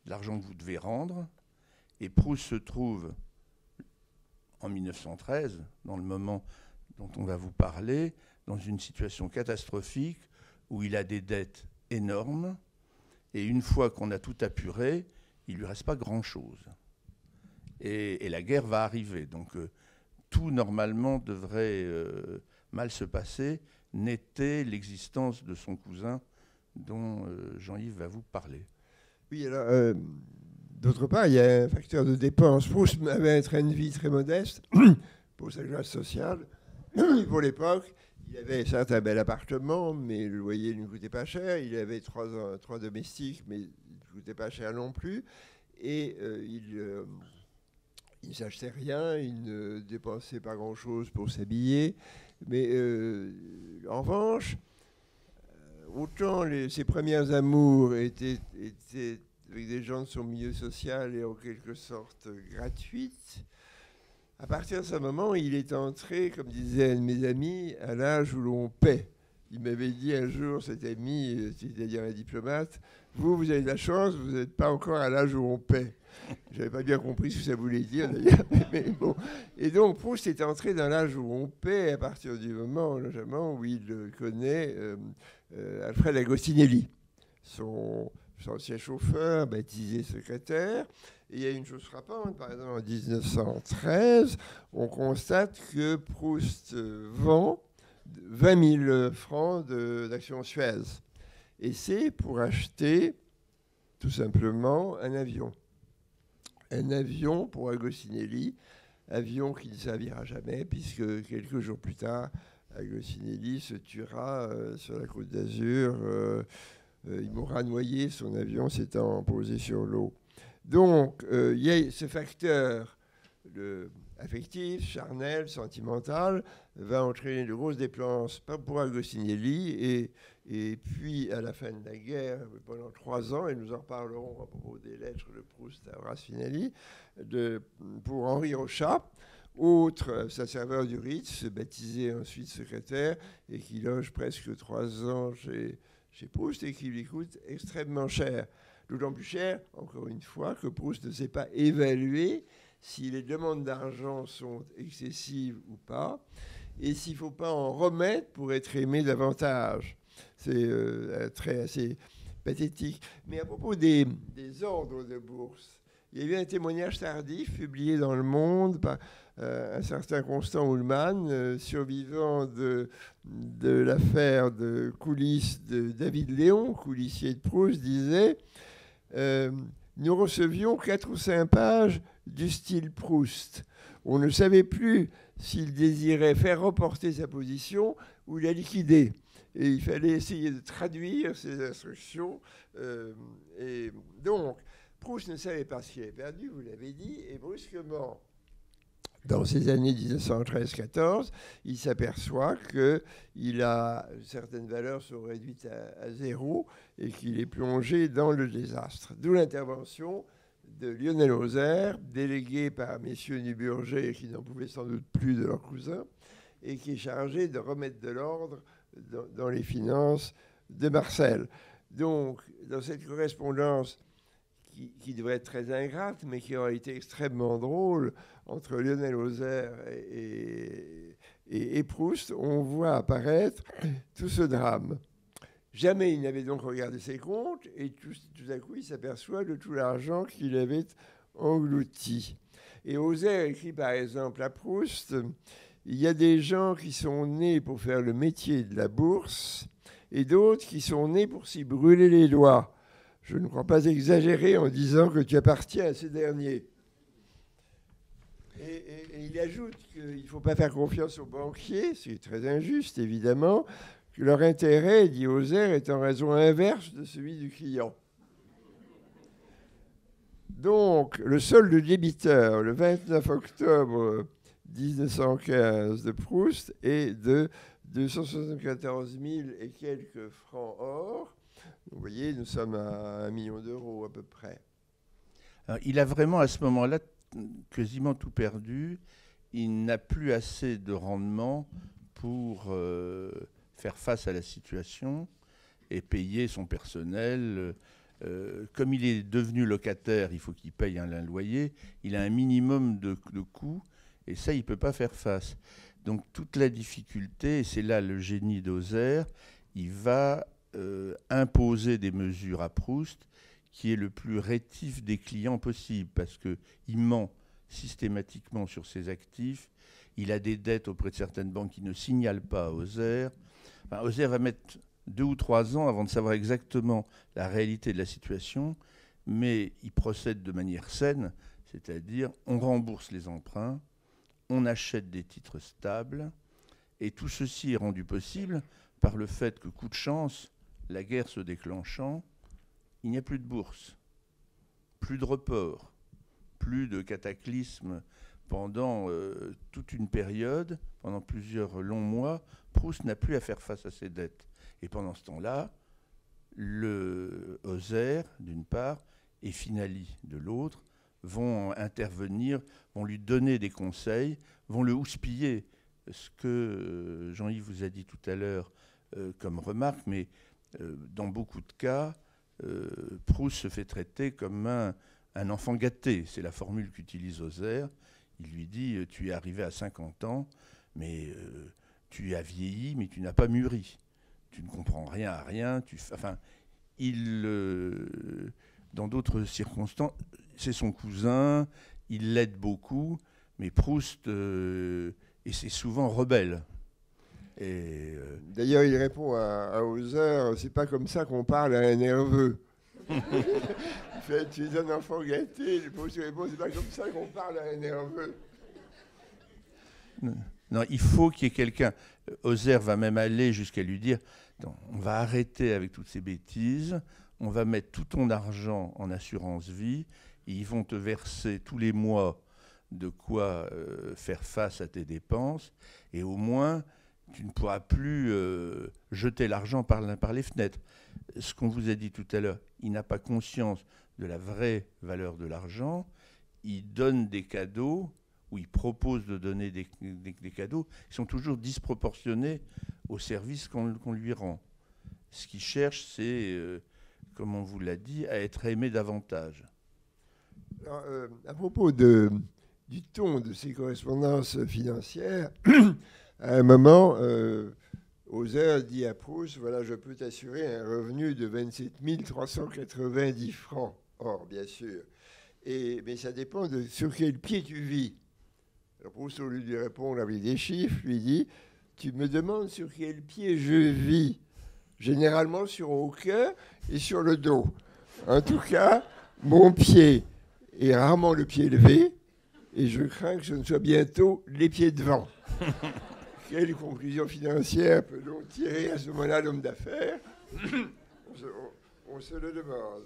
de l'argent que vous devez rendre. Et Proust se trouve, en 1913, dans le moment dont on va vous parler, dans une situation catastrophique où il a des dettes énormes, et une fois qu'on a tout apuré, il ne lui reste pas grand-chose. Et la guerre va arriver. Donc tout, normalement, devrait mal se passer, n'était l'existence de son cousin dont Jean-Yves va vous parler. Oui, alors, d'autre part, il y a un facteur de dépense. Proust avait un train de vie très modeste pour sa classe sociale. Pour l'époque, il avait certes un bel appartement, mais le loyer ne coûtait pas cher. Il avait trois domestiques, mais il ne coûtait pas cher non plus. Et il ne s'achetait rien, il ne dépensait pas grand-chose pour s'habiller. Mais en revanche, autant ses premières amours étaient avec des gens de son milieu social et en quelque sorte gratuites, à partir de ce moment, il est entré, comme disait un de mes amis, à l'âge où l'on paie. Il m'avait dit un jour, cet ami, c'est-à-dire un diplomate, vous avez de la chance, vous n'êtes pas encore à l'âge où on paie. Je n'avais pas bien compris ce que ça voulait dire d'ailleurs, mais bon. Et donc Proust est entré dans l'âge où on paie à partir du moment, notamment, où il connaît Alfred Agostinelli, son ancien chauffeur, baptisé secrétaire. Et il y a une chose frappante, par exemple en 1913, on constate que Proust vend 20 000 francs d'actions Suez. Et c'est pour acheter tout simplement un avion. Un avion pour Agostinelli, avion qui ne servira jamais, puisque quelques jours plus tard, Agostinelli se tuera sur la Côte d'Azur. Il mourra noyé, son avion s'étant posé sur l'eau. Donc, il y a ce facteur affectif, charnel, sentimental, va entraîner de grosses dépenses pour Agostinelli. Et puis, à la fin de la guerre, pendant 3 ans, et nous en reparlerons à propos des lettres de Proust à Horace Finali, pour Henri Rochat, autre serveur du Ritz, baptisé ensuite secrétaire, et qui loge presque 3 ans chez Proust, et qui lui coûte extrêmement cher. D'autant plus cher, encore une fois, que Proust ne sait pas évaluer si les demandes d'argent sont excessives ou pas, et s'il ne faut pas en remettre pour être aimé davantage. C'est un trait assez pathétique. Mais à propos des ordres de bourse, il y a eu un témoignage tardif publié dans Le Monde par un certain Constant Ullmann, survivant de l'affaire de coulisses de David Léon, coulissier de Proust, disait nous recevions 4 ou 5 pages du style Proust. On ne savait plus s'il désirait faire reporter sa position ou la liquider. Et il fallait essayer de traduire ces instructions. Et donc, Proust ne savait pas ce qu'il avait perdu, vous l'avez dit, et brusquement, dans ces années 1913-14, il s'aperçoit que certaines valeurs sont réduites à zéro et qu'il est plongé dans le désastre. D'où l'intervention de Lionel Auxerre, délégué par messieurs Nuburger, qui n'en pouvaient sans doute plus de leur cousin, et qui est chargé de remettre de l'ordre dans les finances de Marcel. Donc, dans cette correspondance qui devrait être très ingrate, mais qui aurait été extrêmement drôle, entre Lionel Auxerre et Proust, on voit apparaître tout ce drame. Jamais il n'avait donc regardé ses comptes, et tout à coup, il s'aperçoit de tout l'argent qu'il avait englouti. Et Auxerre écrit par exemple à Proust, il y a des gens qui sont nés pour faire le métier de la bourse et d'autres qui sont nés pour s'y brûler les doigts. Je ne crois pas exagérer en disant que tu appartiens à ces derniers. Et il ajoute qu'il ne faut pas faire confiance aux banquiers, c'est très injuste évidemment, que leur intérêt, dit Hauser, est en raison inverse de celui du client. Donc, le solde débiteur, le 29 octobre 1915 de Proust, est de 274 000 et quelques francs or. Vous voyez, nous sommes à 1 million d'euros à peu près. Alors, il a vraiment à ce moment-là quasiment tout perdu. Il n'a plus assez de rendement pour faire face à la situation et payer son personnel. Comme il est devenu locataire, il faut qu'il paye un loyer. Il a un minimum de coûts et ça, il ne peut pas faire face. Donc toute la difficulté, et c'est là le génie d'Hauser, il va imposer des mesures à Proust qui est le plus rétif des clients possible parce qu'il ment systématiquement sur ses actifs. Il a des dettes auprès de certaines banques qui ne signalent pas à Hauser. Enfin, Hauser va mettre 2 ou 3 ans avant de savoir exactement la réalité de la situation, mais il procède de manière saine, c'est-à-dire on rembourse les emprunts, on achète des titres stables, et tout ceci est rendu possible par le fait que, coup de chance, la guerre se déclenchant, il n'y a plus de bourse, plus de report, plus de cataclysmes pendant toute une période, pendant plusieurs longs mois. Proust n'a plus à faire face à ses dettes. Et pendant ce temps-là, le Hauser, d'une part, et Finali, de l'autre, vont intervenir, vont lui donner des conseils, vont le houspiller. Ce que Jean-Yves vous a dit tout à l'heure comme remarque, mais dans beaucoup de cas, Proust se fait traiter comme un enfant gâté. C'est la formule qu'utilise Hauser. Il lui dit « Tu es arrivé à 50 ans, mais tu as vieilli, mais tu n'as pas mûri. Tu ne comprends rien à rien. » Enfin, dans d'autres circonstances, c'est son cousin, il l'aide beaucoup, mais Proust c'est souvent rebelle. D'ailleurs, il répond à Hauser, c'est pas comme ça qu'on parle à un nerveux. Il fait, tu es un enfant gâté, le Proust répond, c'est pas comme ça qu'on parle à un nerveux. Non, il faut qu'il y ait quelqu'un. Hauser va même aller jusqu'à lui dire, on va arrêter avec toutes ces bêtises, on va mettre tout ton argent en assurance vie, et ils vont te verser tous les mois de quoi faire face à tes dépenses, et au moins, tu ne pourras plus jeter l'argent par les fenêtres. Ce qu'on vous a dit tout à l'heure, il n'a pas conscience de la vraie valeur de l'argent, il donne des cadeaux, ou il propose de donner des cadeaux, qui sont toujours disproportionnés au service qu'on lui rend. Ce qu'il cherche, c'est, comme on vous l'a dit, à être aimé davantage. Alors, à propos du ton de ces correspondances financières, à un moment, Hauser dit à Proust, voilà, je peux t'assurer un revenu de 27 390 francs. Or, bien sûr. Mais ça dépend de sur quel pied tu vis. Alors Proust, au lieu de lui répondre avec des chiffres, lui dit, tu me demandes sur quel pied je vis. Généralement sur aucun et sur le dos. En tout cas, mon pied est rarement le pied levé, et je crains que ce ne soit bientôt les pieds devant. Quelle conclusion financière peut donc tirer à ce moment-là l'homme d'affaires? On se le demande.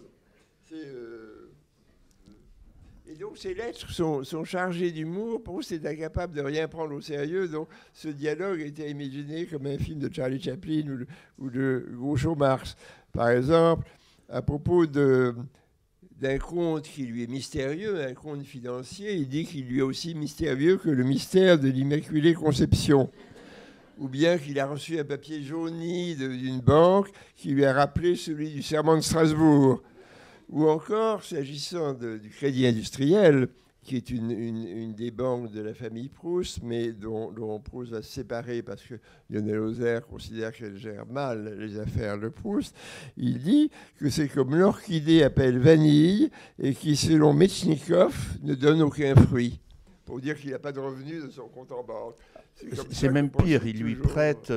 Et donc ces lettres sont chargées d'humour. Proust est incapable de rien prendre au sérieux. Donc ce dialogue était imaginé comme un film de Charlie Chaplin ou de Groucho Marx. Par exemple, à propos d'un compte qui lui est mystérieux, un compte financier, il dit qu'il lui est aussi mystérieux que le mystère de l'Immaculée Conception. Ou bien qu'il a reçu un papier jauni d'une banque qui lui a rappelé celui du serment de Strasbourg. Ou encore, s'agissant du Crédit Industriel, qui est une des banques de la famille Proust, mais dont Proust va se séparer parce que Lionel Hauser considère qu'elle gère mal les affaires de Proust, il dit que c'est comme l'orchidée appelle vanille et qui, selon Metchnikoff, ne donne aucun fruit. Pour dire qu'il n'a pas de revenus de son compte en banque. C'est même pire, il lui prête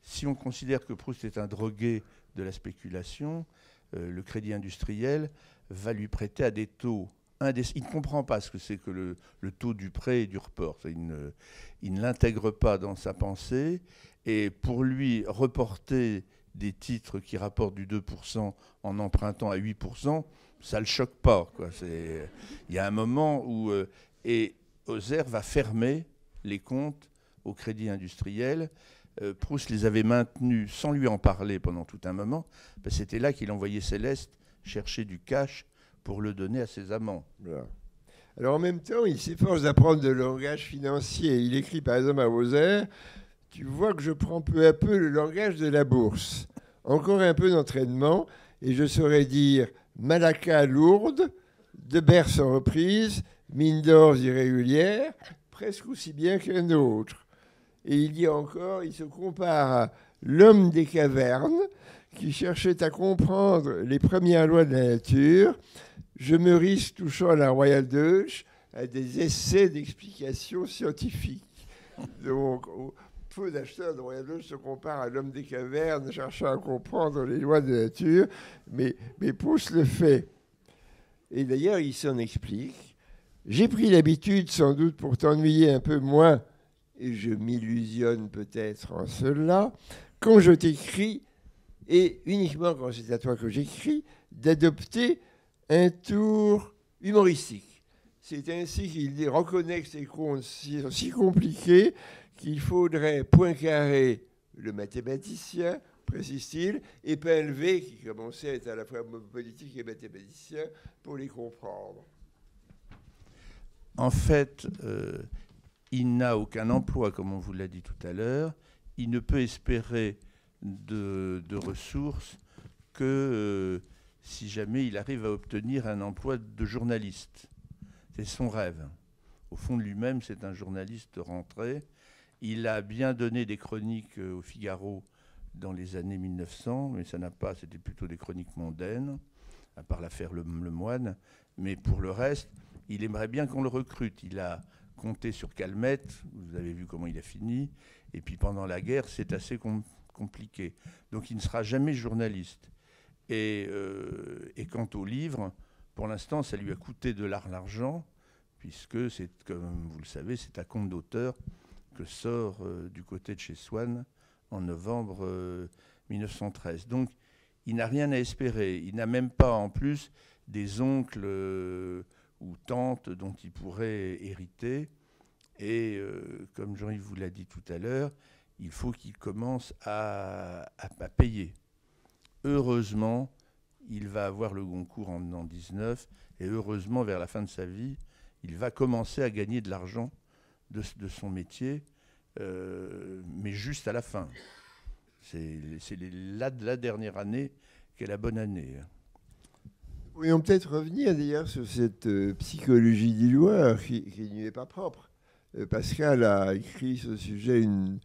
si on considère que Proust est un drogué de la spéculation, le Crédit Industriel va lui prêter à des taux il ne comprend pas ce que c'est que le taux du prêt et du report. Il ne l'intègre pas dans sa pensée. Et pour lui, reporter des titres qui rapportent du 2% en empruntant à 8%, ça ne le choque pas, quoi. Il y a un moment où... et Hauser va fermer les comptes au Crédit Industriel. Proust les avait maintenus sans lui en parler pendant tout un moment. C'était là qu'il envoyait Céleste chercher du cash pour le donner à ses amants. Voilà. Alors en même temps, il s'efforce d'apprendre le langage financier. Il écrit par exemple à Hauser, « Tu vois que je prends peu à peu le langage de la bourse. Encore un peu d'entraînement et je saurais dire Malacca lourde, de Berce en reprise, mine d'or irrégulière, presque aussi bien qu'un autre. » Et il dit encore, il se compare à l'homme des cavernes qui cherchait à comprendre les premières lois de la nature. Je me risque, touchant à la Royale Deutsche, à des essais d'explication scientifique. Donc, peu d'acheteurs de Royale Deutsche se comparent à l'homme des cavernes cherchant à comprendre les lois de la nature, mais Proust le fait. Et d'ailleurs, il s'en explique. J'ai pris l'habitude, sans doute pour t'ennuyer un peu moins, et je m'illusionne peut-être en cela, quand je t'écris, et uniquement quand c'est à toi que j'écris, d'adopter un tour humoristique. C'est ainsi qu'il reconnaît que ces contes sont si compliqués qu'il faudrait Poincaré, le mathématicien, précise-t-il, et Pinlevé, qui commençait à être à la fois politique et mathématicien, pour les comprendre. En fait, il n'a aucun emploi, comme on vous l'a dit tout à l'heure. Il ne peut espérer de ressources que si jamais il arrive à obtenir un emploi de journaliste. C'est son rêve. Au fond de lui-même, c'est un journaliste rentré. Il a bien donné des chroniques au Figaro dans les années 1900, mais ça n'a pas, c'était plutôt des chroniques mondaines, à part l'affaire Le Moine. Mais pour le reste, il aimerait bien qu'on le recrute. Il a compté sur Calmette, vous avez vu comment il a fini, et puis pendant la guerre, c'est assez compliqué. Donc il ne sera jamais journaliste. Et quant au livre, pour l'instant, ça lui a coûté de l'argent, puisque, c'est, comme vous le savez, c'est à compte d'auteur que sort du côté de chez Swann en novembre 1913. Donc, il n'a rien à espérer. Il n'a même pas, en plus, des oncles ou tantes dont il pourrait hériter. Et, comme Jean-Yves vous l'a dit tout à l'heure, il faut qu'il commence à payer. Heureusement, il va avoir le Goncourt en 19, et heureusement, vers la fin de sa vie, il va commencer à gagner de l'argent de son métier, mais juste à la fin. C'est la dernière année qui est la bonne année. Pourrions peut-être revenir d'ailleurs sur cette psychologie du joueur qui n'y est pas propre. Pascal a écrit sur ce sujet une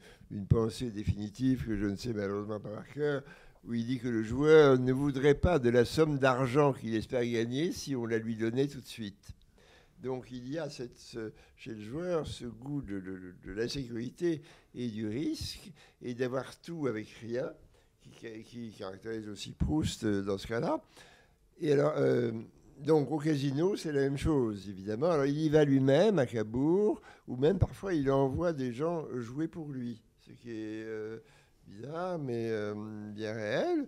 pensée définitive que je ne sais malheureusement pas par cœur, où il dit que le joueur ne voudrait pas de la somme d'argent qu'il espère gagner si on la lui donnait tout de suite. Donc il y a chez le joueur ce goût de l'insécurité et du risque, et d'avoir tout avec rien, qui caractérise aussi Proust dans ce cas-là. Et alors, donc au casino, c'est la même chose, évidemment. Alors il y va lui-même à Cabourg, ou même parfois il envoie des gens jouer pour lui, ce qui est bizarre, mais bien réel.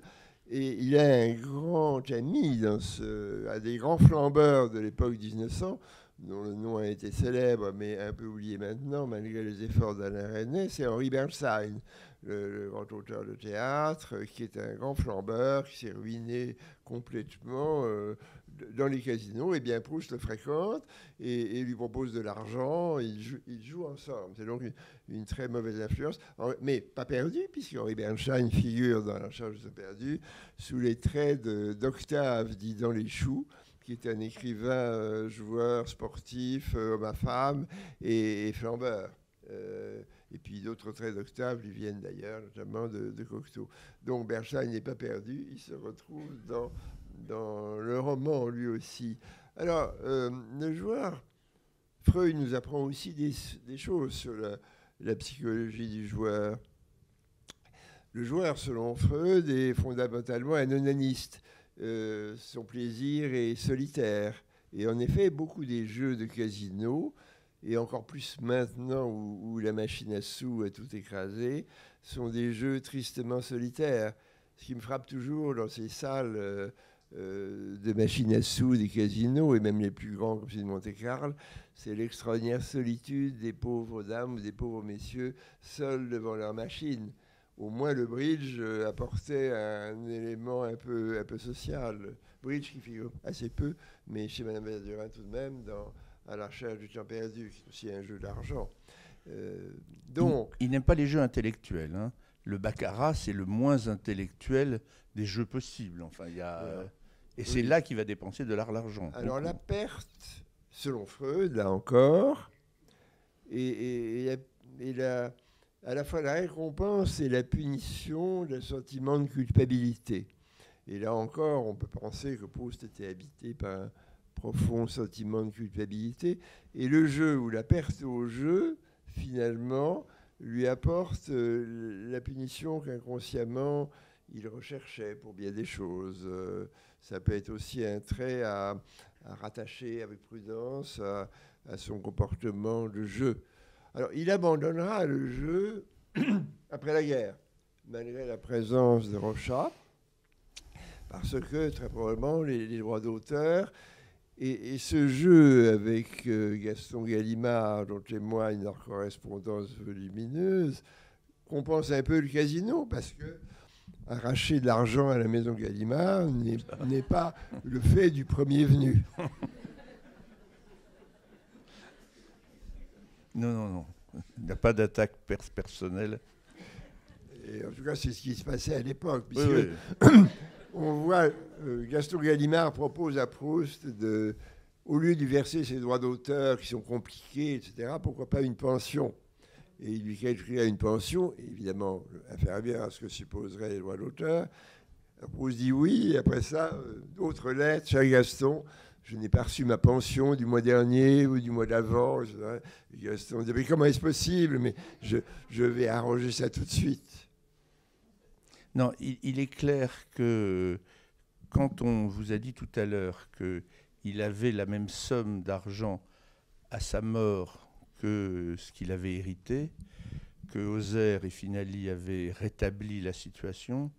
Et il a un grand ami, un des grands flambeurs de l'époque 1900, dont le nom a été célèbre, mais un peu oublié maintenant, malgré les efforts d'Alain Resnais, c'est Henri Bernstein, le grand auteur de théâtre, qui est un grand flambeur, qui s'est ruiné complètement dans les casinos. Et bien Proust le fréquente et lui propose de l'argent, ils jouent ensemble. C'est donc une très mauvaise influence, mais pas perdue, puisque Henri Bernstein figure dans La Charge de perdu sous les traits d'Octave, dit dans Les Choux, qui est un écrivain, joueur, sportif, homme à femme et flambeur. Et puis d'autres traits d'Octave lui viennent d'ailleurs, notamment de Cocteau. Donc Bernstein n'est pas perdu, il se retrouve dans le roman lui aussi. Alors, le joueur, Freud nous apprend aussi des choses sur la psychologie du joueur. Le joueur, selon Freud, est fondamentalement un onaniste. Son plaisir est solitaire. Et en effet, beaucoup des jeux de casino, et encore plus maintenant où la machine à sous a tout écrasé, sont des jeux tristement solitaires. Ce qui me frappe toujours dans ces salles de machines à sous, des casinos, et même les plus grands comme celui de Monte-Carlo, c'est l'extraordinaire solitude des pauvres dames ou des pauvres messieurs seuls devant leur machine. Au moins le bridge apportait un élément un peu social. Bridge qui figure assez peu, mais chez Madame Verdurin tout de même, à la recherche du temps perdu, qui est aussi un jeu d'argent. Donc, il n'aime pas les jeux intellectuels. Hein. Le baccarat, c'est le moins intellectuel des jeux possibles. Enfin, et c'est là qu'il va dépenser de l'argent. Alors la perte, selon Freud, là encore, et à la fois la récompense et la punition d'un sentiment de culpabilité. Et là encore, on peut penser que Proust était habité par un profond sentiment de culpabilité. Et le jeu, ou la perte au jeu, finalement, lui apporte la punition qu'inconsciemment il recherchait pour bien des choses. Ça peut être aussi un trait à rattacher avec prudence à son comportement de jeu. Alors, il abandonnera le jeu après la guerre, malgré la présence de Rochat, parce que, très probablement, les droits d'auteur et ce jeu avec Gaston Gallimard, dont témoigne leur correspondance volumineuse, compense un peu le casino, parce que arracher de l'argent à la maison Gallimard n'est pas le fait du premier venu. Non. Il n'y a pas d'attaque personnelle. Et en tout cas, c'est ce qui se passait à l'époque. Oui. On voit, Gaston Gallimard propose à Proust, au lieu de lui verser ses droits d'auteur qui sont compliqués, etc., pourquoi pas une pension. Et il lui calculera une pension, évidemment inférieure à ce que supposeraient les droits d'auteur. Proust dit oui, et après ça, d'autres lettres, cher Gaston, je n'ai pas reçu ma pension du mois dernier ou du mois d'avant. Gaston dit, mais comment est-ce possible? Mais je vais arranger ça tout de suite. Non, il est clair que quand on vous a dit tout à l'heure qu'il avait la même somme d'argent à sa mort que ce qu'il avait hérité, que Ozer et Finali avaient rétabli la situation.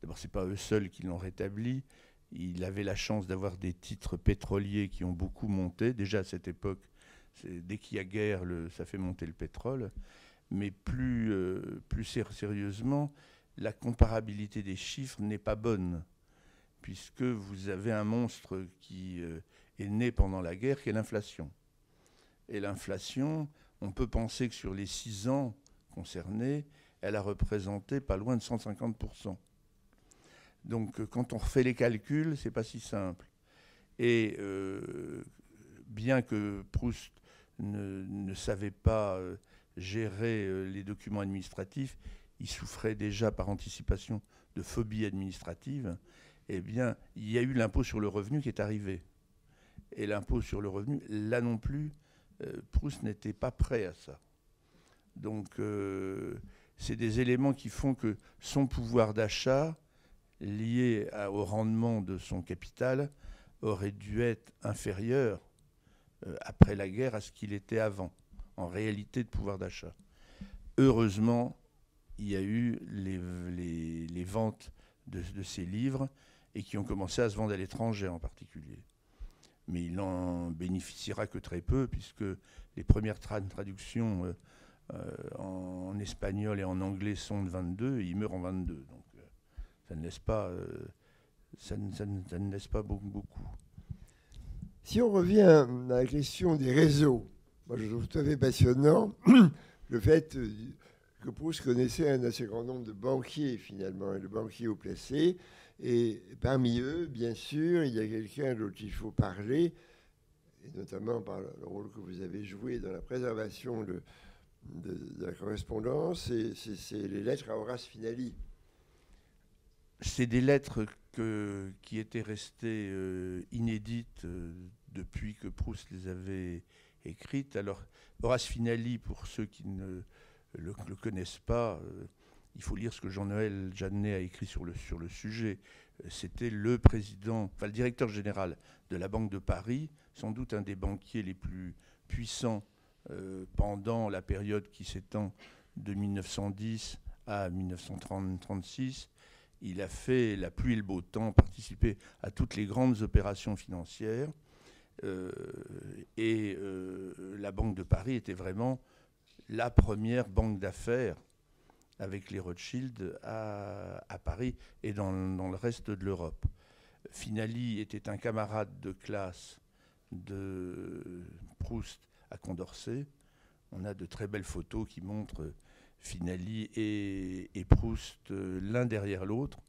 D'abord, ce n'est pas eux seuls qui l'ont rétabli. Il avait la chance d'avoir des titres pétroliers qui ont beaucoup monté. Déjà à cette époque, dès qu'il y a guerre, ça fait monter le pétrole. Mais plus sérieusement, la comparabilité des chiffres n'est pas bonne, puisque vous avez un monstre qui est né pendant la guerre, qui est l'inflation. Et l'inflation, on peut penser que sur les 6 ans concernés, elle a représenté pas loin de 150%. Donc quand on refait les calculs, c'est pas si simple. Et bien que Proust ne savait pas gérer les documents administratifs, il souffrait déjà par anticipation de phobie administrative, eh bien, il y a eu l'impôt sur le revenu qui est arrivé. Et l'impôt sur le revenu, là non plus, Proust n'était pas prêt à ça. Donc, c'est des éléments qui font que son pouvoir d'achat, lié au rendement de son capital, aurait dû être inférieur après la guerre à ce qu'il était avant, en réalité de pouvoir d'achat. Heureusement, il y a eu les ventes de ces livres et qui ont commencé à se vendre à l'étranger en particulier. Mais il n'en bénéficiera que très peu puisque les premières traductions en espagnol et en anglais sont de 22 et il meurt en 22. Donc ça ne laisse pas, ça ne laisse pas beaucoup. Si on revient à la question des réseaux, moi je trouve tout à fait passionnant le fait que Proust connaissait un assez grand nombre de banquiers, finalement, et de banquiers haut placés. Et parmi eux, bien sûr, il y a quelqu'un dont il faut parler, et notamment par le rôle que vous avez joué dans la préservation de la correspondance, c'est les lettres à Horace Finali. C'est des lettres qui étaient restées inédites depuis que Proust les avait écrites. Alors, Horace Finali, pour ceux qui ne le connaissent pas, il faut lire ce que Jean-Noël Jeannet a écrit sur le sujet. C'était le président, enfin le directeur général de la Banque de Paris, sans doute un des banquiers les plus puissants pendant la période qui s'étend de 1910 à 1936. Il a fait la pluie et le beau temps, participé à toutes les grandes opérations financières. La Banque de Paris était vraiment la première banque d'affaires avec les Rothschild à Paris et dans le reste de l'Europe. Finali était un camarade de classe de Proust à Condorcet. On a de très belles photos qui montrent Finali et Proust l'un derrière l'autre.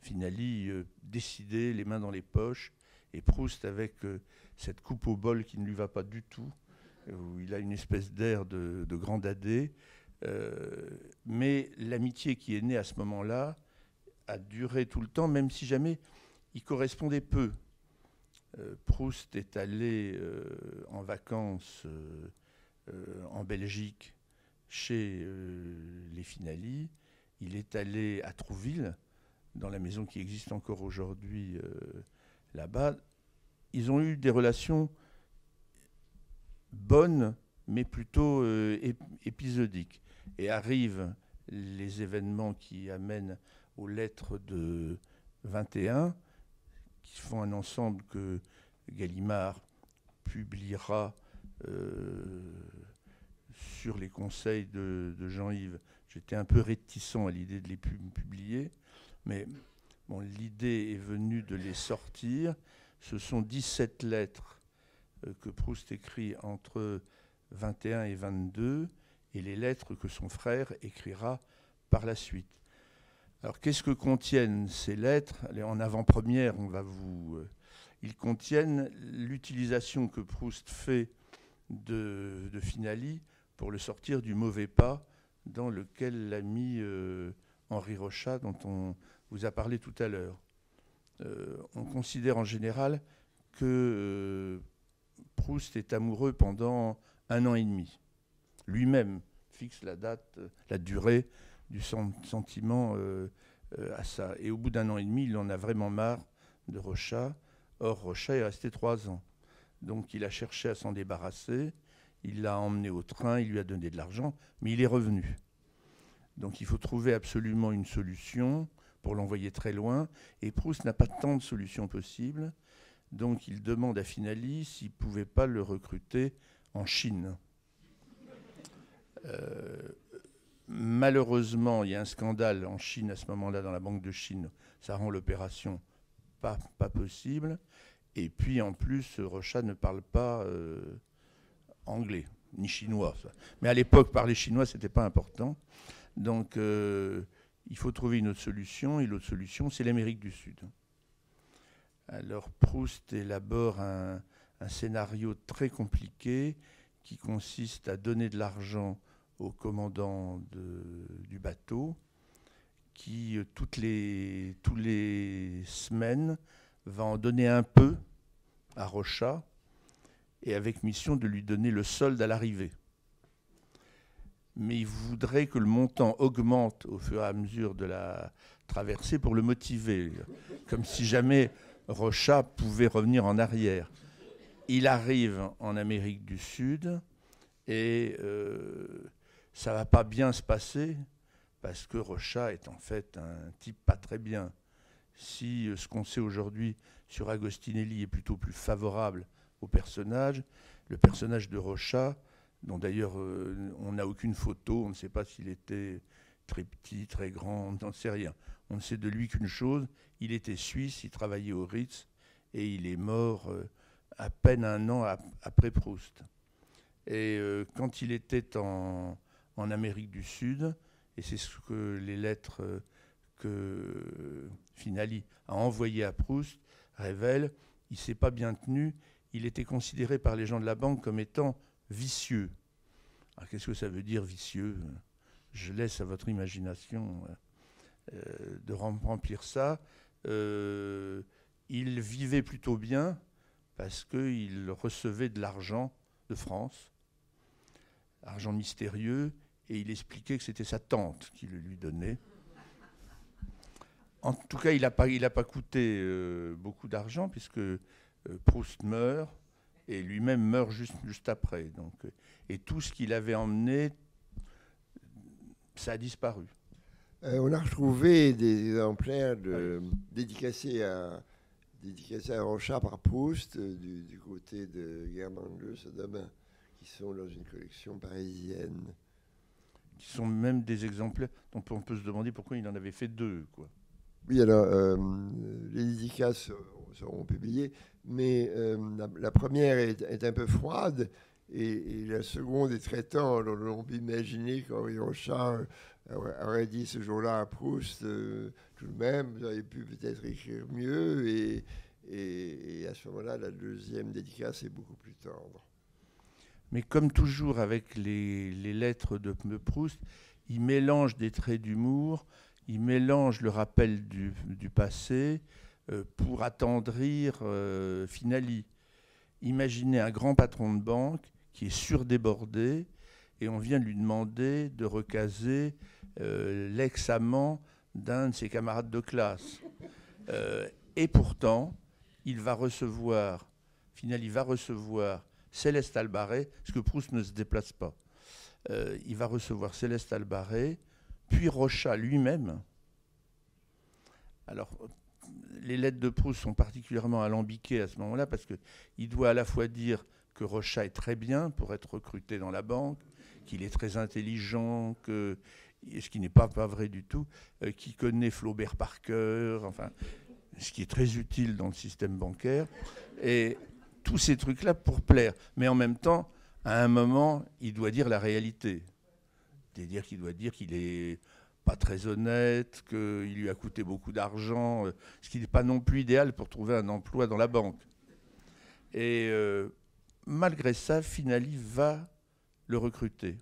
Finali décidé, les mains dans les poches, et Proust avec cette coupe au bol qui ne lui va pas du tout, où il a une espèce d'air de grand dadé. Mais l'amitié qui est née à ce moment-là a duré tout le temps, même si jamais il correspondait peu. Proust est allé en vacances en Belgique chez les Finali. Il est allé à Trouville, dans la maison qui existe encore aujourd'hui là-bas. Ils ont eu des relations bonnes, mais plutôt épisodiques. Et arrivent les événements qui amènent aux lettres de 21, qui font un ensemble que Gallimard publiera sur les conseils de Jean-Yves. J'étais un peu réticent à l'idée de les publier, mais bon, l'idée est venue de les sortir. Ce sont 17 lettres que Proust écrit entre 21 et 22, et les lettres que son frère écrira par la suite. Alors, qu'est-ce que contiennent ces lettres? En avant-première, ils contiennent l'utilisation que Proust fait de Finali pour le sortir du mauvais pas dans lequel l'a mis Henri Rochat, dont on vous a parlé tout à l'heure. On considère en général que Proust est amoureux pendant 1 an et demi. Lui-même fixe la date, la durée du sentiment à ça. Et au bout d'1 an et demi, il en a vraiment marre de Rochat. Or, Rochat est resté 3 ans. Donc il a cherché à s'en débarrasser. Il l'a emmené au train, il lui a donné de l'argent, mais il est revenu. Donc il faut trouver absolument une solution pour l'envoyer très loin. Et Proust n'a pas tant de solutions possibles. Donc il demande à Finali s'il ne pouvait pas le recruter en Chine. Malheureusement, il y a un scandale en Chine à ce moment-là, dans la Banque de Chine. Ça rend l'opération pas possible. Et puis en plus, Rochat ne parle pas anglais, ni chinois. Ça. Mais à l'époque, parler chinois, ce n'était pas important. Donc il faut trouver une autre solution. Et l'autre solution, c'est l'Amérique du Sud. Alors Proust élabore un scénario très compliqué qui consiste à donner de l'argent au commandant du bateau, qui toutes les semaines va en donner un peu à Rochat, et avec mission de lui donner le solde à l'arrivée. Mais il voudrait que le montant augmente au fur et à mesure de la traversée pour le motiver, comme si jamais Rochat pouvait revenir en arrière. Il arrive en Amérique du Sud et ça ne va pas bien se passer parce que Rochat est en fait un type pas très bien. Si ce qu'on sait aujourd'hui sur Agostinelli est plutôt plus favorable au personnage, le personnage de Rochat, dont d'ailleurs on n'a aucune photo, on ne sait pas s'il était très petit, très grand, on n'en sait rien. On ne sait de lui qu'une chose, il était suisse, il travaillait au Ritz et il est mort à peine 1 an après Proust. Et quand il était en Amérique du Sud, et c'est ce que les lettres que Finali a envoyées à Proust révèlent, il ne s'est pas bien tenu, il était considéré par les gens de la banque comme étant vicieux. Alors qu'est-ce que ça veut dire vicieux? Je laisse à votre imagination de remplir ça. Il vivait plutôt bien parce qu'il recevait de l'argent de France, argent mystérieux, et il expliquait que c'était sa tante qui le lui donnait. En tout cas, il n'a pas coûté beaucoup d'argent, puisque Proust meurt, et lui-même meurt juste après. Donc, et tout ce qu'il avait emmené, ça a disparu. On a retrouvé des exemplaires dédicacés à Rochat par Proust du côté de Guermantes à Damas, qui sont dans une collection parisienne. Qui sont même des exemplaires dont on peut se demander pourquoi il en avait fait 2, quoi. Oui, alors, les dédicaces seront publiées, mais la première est un peu froide, et la seconde est très tendre. On peut imaginer qu'Henri Rochat aurait dit ce jour-là à Proust, tout de même, vous auriez pu peut-être écrire mieux, et à ce moment-là, la deuxième dédicace est beaucoup plus tendre. Mais comme toujours avec les lettres de Proust, il mélange des traits d'humour, il mélange le rappel du passé pour attendrir Finali. Imaginez un grand patron de banque qui est surdébordé et on vient lui demander de recaser l'ex-amant d'un de ses camarades de classe. Et pourtant, Finali va recevoir Céleste Albaret, parce que Proust ne se déplace pas. Il va recevoir Céleste Albaret, puis Rochat lui-même. Alors, les lettres de Proust sont particulièrement alambiquées à ce moment-là, parce qu'il doit à la fois dire que Rochat est très bien pour être recruté dans la banque, qu'il est très intelligent, ce qui n'est pas vrai du tout, qu'il connaît Flaubert par cœur, enfin, ce qui est très utile dans le système bancaire. Et tous ces trucs-là pour plaire. Mais en même temps, à un moment, il doit dire la réalité. C'est-à-dire qu'il doit dire qu'il n'est pas très honnête, qu'il lui a coûté beaucoup d'argent, ce qui n'est pas non plus idéal pour trouver un emploi dans la banque. Et malgré ça, Finali va le recruter.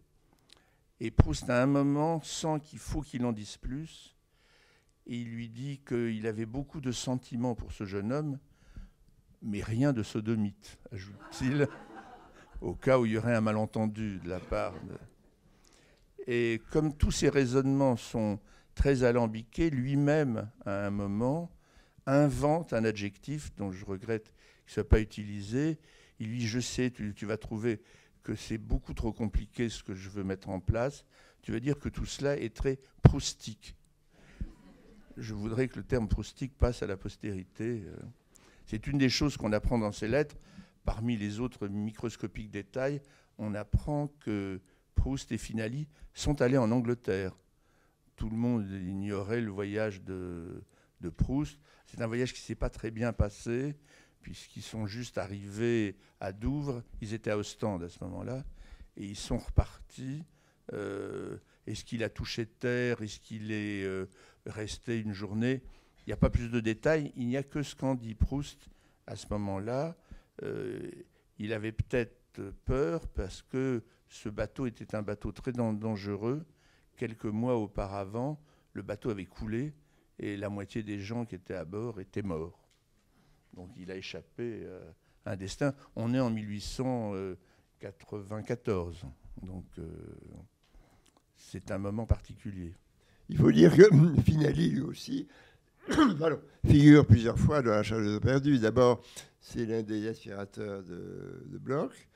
Et Proust, à un moment, sent qu'il faut qu'il en dise plus. Et il lui dit qu'il avait beaucoup de sentiments pour ce jeune homme, mais rien de sodomite, ajoute-t-il, au cas où il y aurait un malentendu de la part de... Et comme tous ces raisonnements sont très alambiqués, lui-même, à un moment, invente un adjectif dont je regrette qu'il ne soit pas utilisé. Il dit, je sais, tu vas trouver que c'est beaucoup trop compliqué ce que je veux mettre en place. Tu vas dire que tout cela est très proustique. Je voudrais que le terme proustique passe à la postérité. C'est une des choses qu'on apprend dans ces lettres. Parmi les autres microscopiques détails, on apprend que Proust et Finali sont allés en Angleterre. Tout le monde ignorait le voyage de Proust. C'est un voyage qui ne s'est pas très bien passé, puisqu'ils sont juste arrivés à Douvres. Ils étaient à Ostende à ce moment-là, et ils sont repartis. Est-ce qu'il a touché terre? Est-ce qu'il est resté une journée? Il n'y a pas plus de détails. Il n'y a que ce qu'en dit Proust à ce moment-là. Il avait peut-être peur parce que ce bateau était un bateau très dangereux. Quelques mois auparavant, le bateau avait coulé et la moitié des gens qui étaient à bord étaient morts. Donc il a échappé à un destin. On est en 1894. Donc c'est un moment particulier. Il faut dire que Finali, lui aussi, figure plusieurs fois dans La Charge des eaux perdues. D'abord, c'est l'un des aspirateurs de Bloch.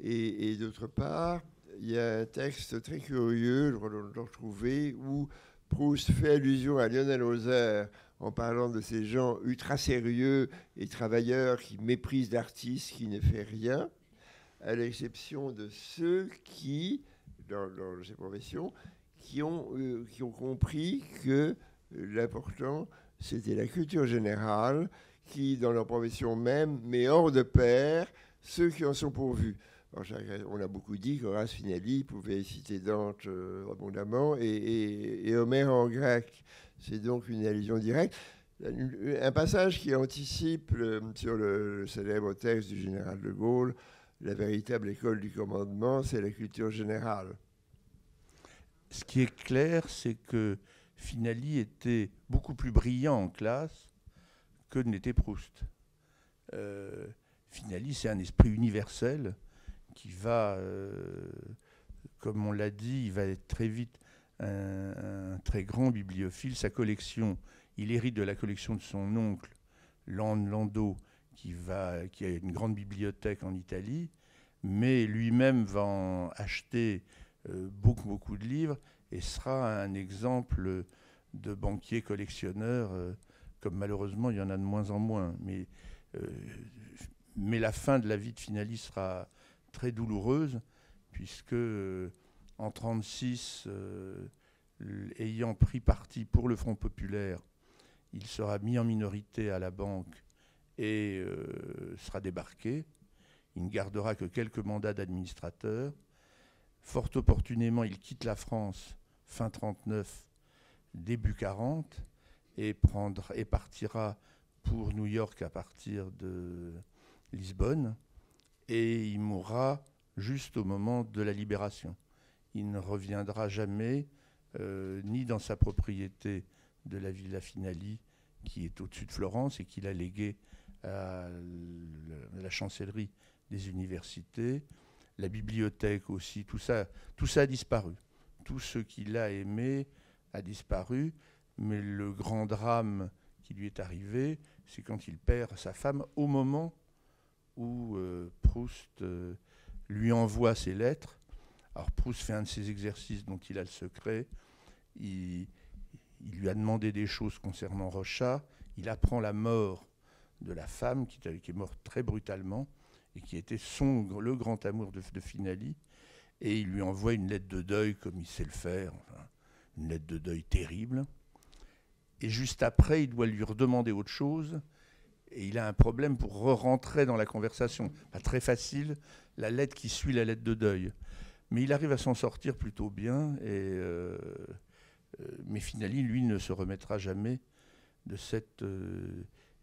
Et d'autre part, il y a un texte très curieux, je l'ai retrouvé, où Proust fait allusion à Lionel Hauser en parlant de ces gens ultra sérieux et travailleurs qui méprisent l'artiste qui ne fait rien, à l'exception de ceux qui, dans ces professions, qui ont compris que l'important, c'était la culture générale, qui, dans leur profession même, met hors de pair ceux qui en sont pourvus. Alors, on a beaucoup dit qu'Horace Finali pouvait citer Dante abondamment et Homère en grec. C'est donc une allusion directe. Un passage qui anticipe sur le célèbre texte du général de Gaulle, la véritable école du commandement, c'est la culture générale. Ce qui est clair, c'est que Finali était beaucoup plus brillant en classe que n'était Proust. Finali, c'est un esprit universel qui va comme on l'a dit, il va être très vite un très grand bibliophile. Sa collection, il hérite de la collection de son oncle, Lando, qui a une grande bibliothèque en Italie, mais lui-même va en acheter beaucoup de livres et sera un exemple de banquier collectionneur, comme malheureusement il y en a de moins en moins. Mais la fin de la vie de Finali sera très douloureuse, puisque en 1936, ayant pris parti pour le Front populaire, il sera mis en minorité à la banque et sera débarqué. Il ne gardera que quelques mandats d'administrateur. Fort opportunément, il quitte la France fin 1939, début 1940, et partira pour New York à partir de Lisbonne. Et il mourra juste au moment de la libération. Il ne reviendra jamais ni dans sa propriété de la Villa Finali, qui est au-dessus de Florence et qu'il a léguée à la chancellerie des universités, la bibliothèque aussi, tout ça a disparu. Tout ce qu'il a aimé a disparu, mais le grand drame qui lui est arrivé, c'est quand il perd sa femme au moment où Proust lui envoie ses lettres. Alors Proust fait un de ces exercices dont il a le secret. Il lui a demandé des choses concernant Rochat. Il apprend la mort de la femme qui est morte très brutalement et qui était le grand amour de Finali. Et il lui envoie une lettre de deuil comme il sait le faire, enfin, une lettre de deuil terrible. Et juste après, il doit lui redemander autre chose. Et il a un problème pour rentrer dans la conversation. Pas très facile, la lettre qui suit la lettre de deuil. Mais il arrive à s'en sortir plutôt bien. Mais Finali, lui, ne se remettra jamais de cette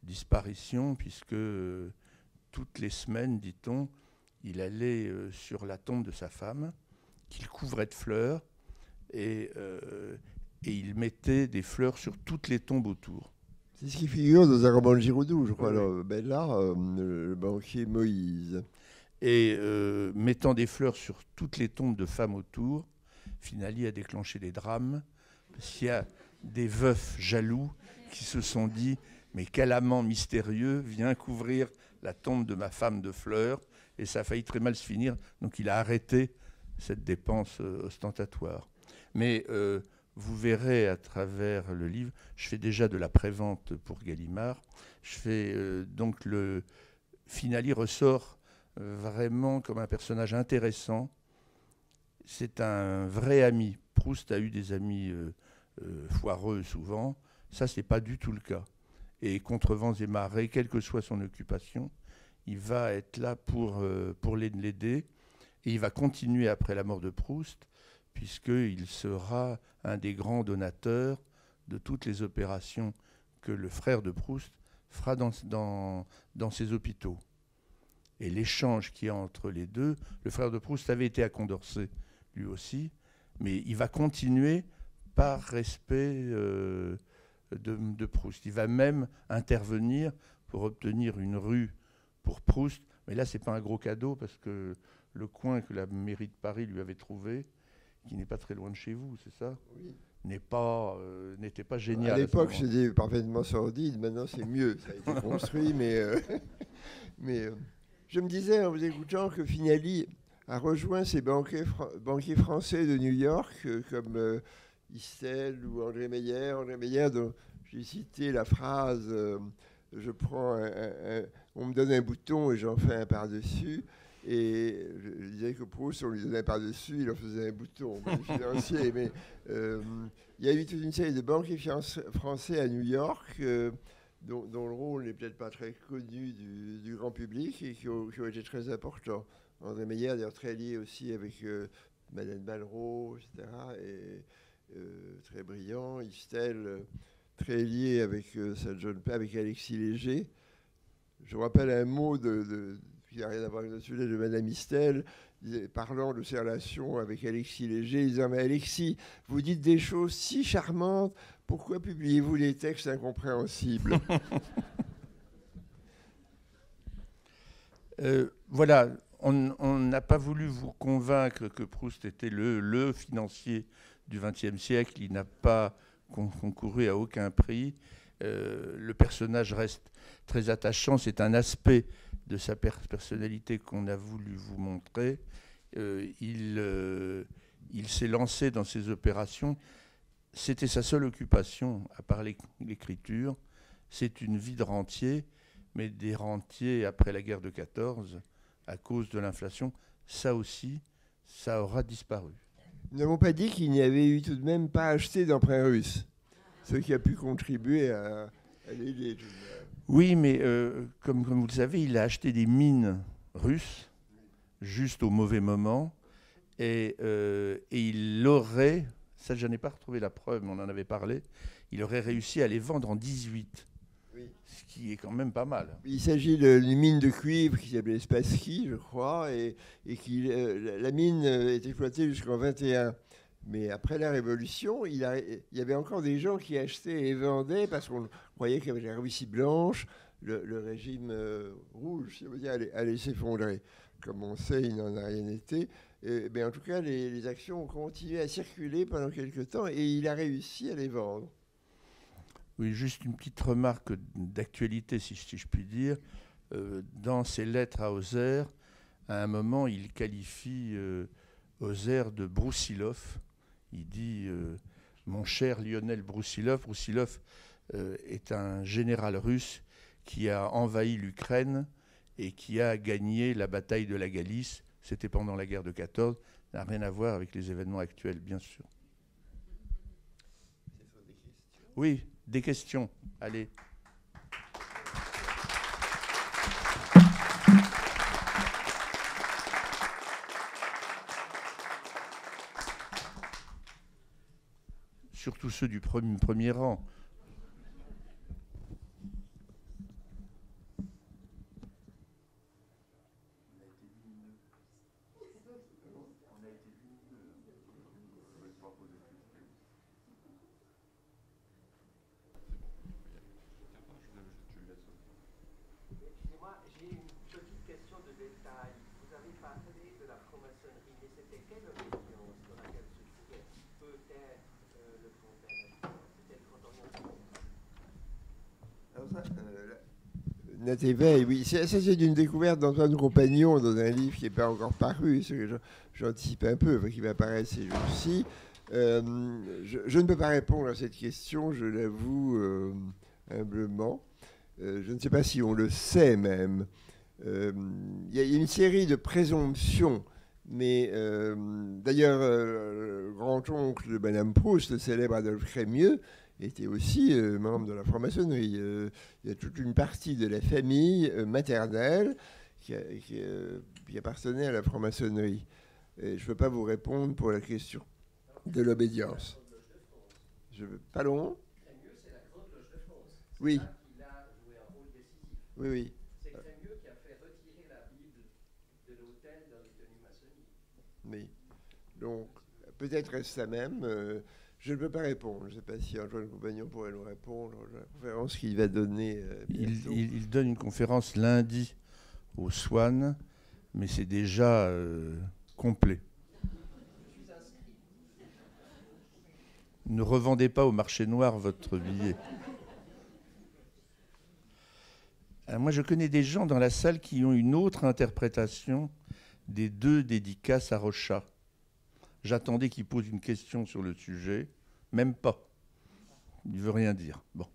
disparition, puisque toutes les semaines, dit-on, il allait sur la tombe de sa femme, qu'il couvrait de fleurs, et il mettait des fleurs sur toutes les tombes autour. C'est ce qui figure dans un roman de Giraudoux, je crois, le banquier Moïse. Et mettant des fleurs sur toutes les tombes de femmes autour, Finali a déclenché des drames, parce qu'il y a des veufs jaloux qui se sont dit « Mais quel amant mystérieux vient couvrir la tombe de ma femme de fleurs ?» Et ça a failli très mal se finir, donc il a arrêté cette dépense ostentatoire. Mais vous verrez à travers le livre, je fais déjà de la prévente pour Gallimard, donc Finali ressort vraiment comme un personnage intéressant. C'est un vrai ami. Proust a eu des amis foireux souvent. Ça, c'est pas du tout le cas. Et contre vents et marées, quelle que soit son occupation, il va être là pour l'aider. Et il va continuer après la mort de Proust, puisqu'il sera un des grands donateurs de toutes les opérations que le frère de Proust fera dans ses hôpitaux. Et l'échange qu'il y a entre les deux, le frère de Proust avait été à Condorcet, lui aussi, mais il va continuer par respect de Proust. Il va même intervenir pour obtenir une rue pour Proust, mais là, ce n'est pas un gros cadeau, parce que le coin que la mairie de Paris lui avait trouvé, qui n'est pas très loin de chez vous, c'est ça ? Oui. N'était pas génial. À l'époque, c'était parfaitement sordide. Maintenant, c'est mieux. Ça a été construit, mais je me disais en vous écoutant que Finali a rejoint ces banquiers français de New York, comme Istel ou André Meyer. André Meyer, dont j'ai cité la phrase je prends on me donne un bouton et j'en fais un par-dessus. Et je disais que Proust, on lui donnait par-dessus, il en faisait un bouton financier. Mais il y a eu toute une série de banquiers français à New York, dont le rôle n'est peut-être pas très connu du grand public et qui ont été très importants. André Meyer, d'ailleurs, très lié aussi avec Madeleine Malraux, etc. Et très brillant. Istel, très lié avec avec Alexis Léger. Je vous rappelle un mot qui n'a rien à voir avec le sujet de Madame Istel, parlant de ses relations avec Alexis Léger, disant « Mais Alexis, vous dites des choses si charmantes, pourquoi publiez-vous des textes incompréhensibles ?» Voilà, on n'a pas voulu vous convaincre que Proust était le financier du XXe siècle. Il n'a pas concouru à aucun prix. Le personnage reste très attachant. C'est un aspect de sa personnalité qu'on a voulu vous montrer. Il s'est lancé dans ses opérations. C'était sa seule occupation, à part l'écriture. C'est une vie de rentier, mais des rentiers après la guerre de 14, à cause de l'inflation, ça aussi, ça aura disparu. Nous n'avons pas dit qu'il n'y avait eu tout de même pas acheté d'emprunt russe, ce qui a pu contribuer à l'aider. Oui, mais comme vous le savez, il a acheté des mines russes, juste au mauvais moment, et il aurait, ça je n'ai pas retrouvé la preuve, mais on en avait parlé, il aurait réussi à les vendre en 18. Ce qui est quand même pas mal. Il s'agit d'une mine de cuivre qui s'appelait Spassky, je crois, et la mine est exploitée jusqu'en 21. Mais après la Révolution, il y avait encore des gens qui achetaient et vendaient parce qu'on croyait qu'avec la Russie blanche, le régime rouge, si on veut dire, allait s'effondrer. Comme on sait, il n'en a rien été. Mais en tout cas, les actions ont continué à circuler pendant quelques temps et il a réussi à les vendre. Oui, juste une petite remarque d'actualité, si je puis dire. Dans ses lettres à Hauser, à un moment, il qualifie Hauser de Broussilov. Il dit mon cher Lionel Broussilov. Broussilov est un général russe qui a envahi l'Ukraine et qui a gagné la bataille de la Galice. C'était pendant la guerre de 14. Ça n'a rien à voir avec les événements actuels, bien sûr. Oui. Des questions, allez. Surtout ceux du premier rang. Natéveil, oui. Ça, c'est une découverte d'Antoine Compagnon dans un livre qui n'est pas encore paru, ce que j'anticipe un peu, qui va apparaître ces jours-ci. Je ne peux pas répondre à cette question, je l'avoue humblement. Je ne sais pas si on le sait même. Il y a une série de présomptions, mais d'ailleurs, le grand-oncle de Madame Proust, le célèbre Adolphe Crémieux, était aussi membre de la franc-maçonnerie. Il y a toute une partie de la famille maternelle qui appartenait à la franc-maçonnerie. Et je ne peux pas vous répondre pour la question de l'obédience. Pas long. Crémieux, c'est la grande loge de France. Oui. Il a joué un rôle décisif. Oui, oui. C'est Crémieux qui a fait retirer la Bible de l'autel dans les tenues maçonniques. Oui. Donc, peut-être est-ce ça même. Je ne peux pas répondre. Je ne sais pas si Antoine Compagnon pourrait nous répondre. La conférence qu'il va donner. Il donne une conférence lundi au Swan, mais c'est déjà complet. Ne revendez pas au marché noir votre billet. Alors moi, je connais des gens dans la salle qui ont une autre interprétation des 2 dédicaces à Rochat. J'attendais qu'il pose une question sur le sujet. Même pas. Il ne veut rien dire. Bon.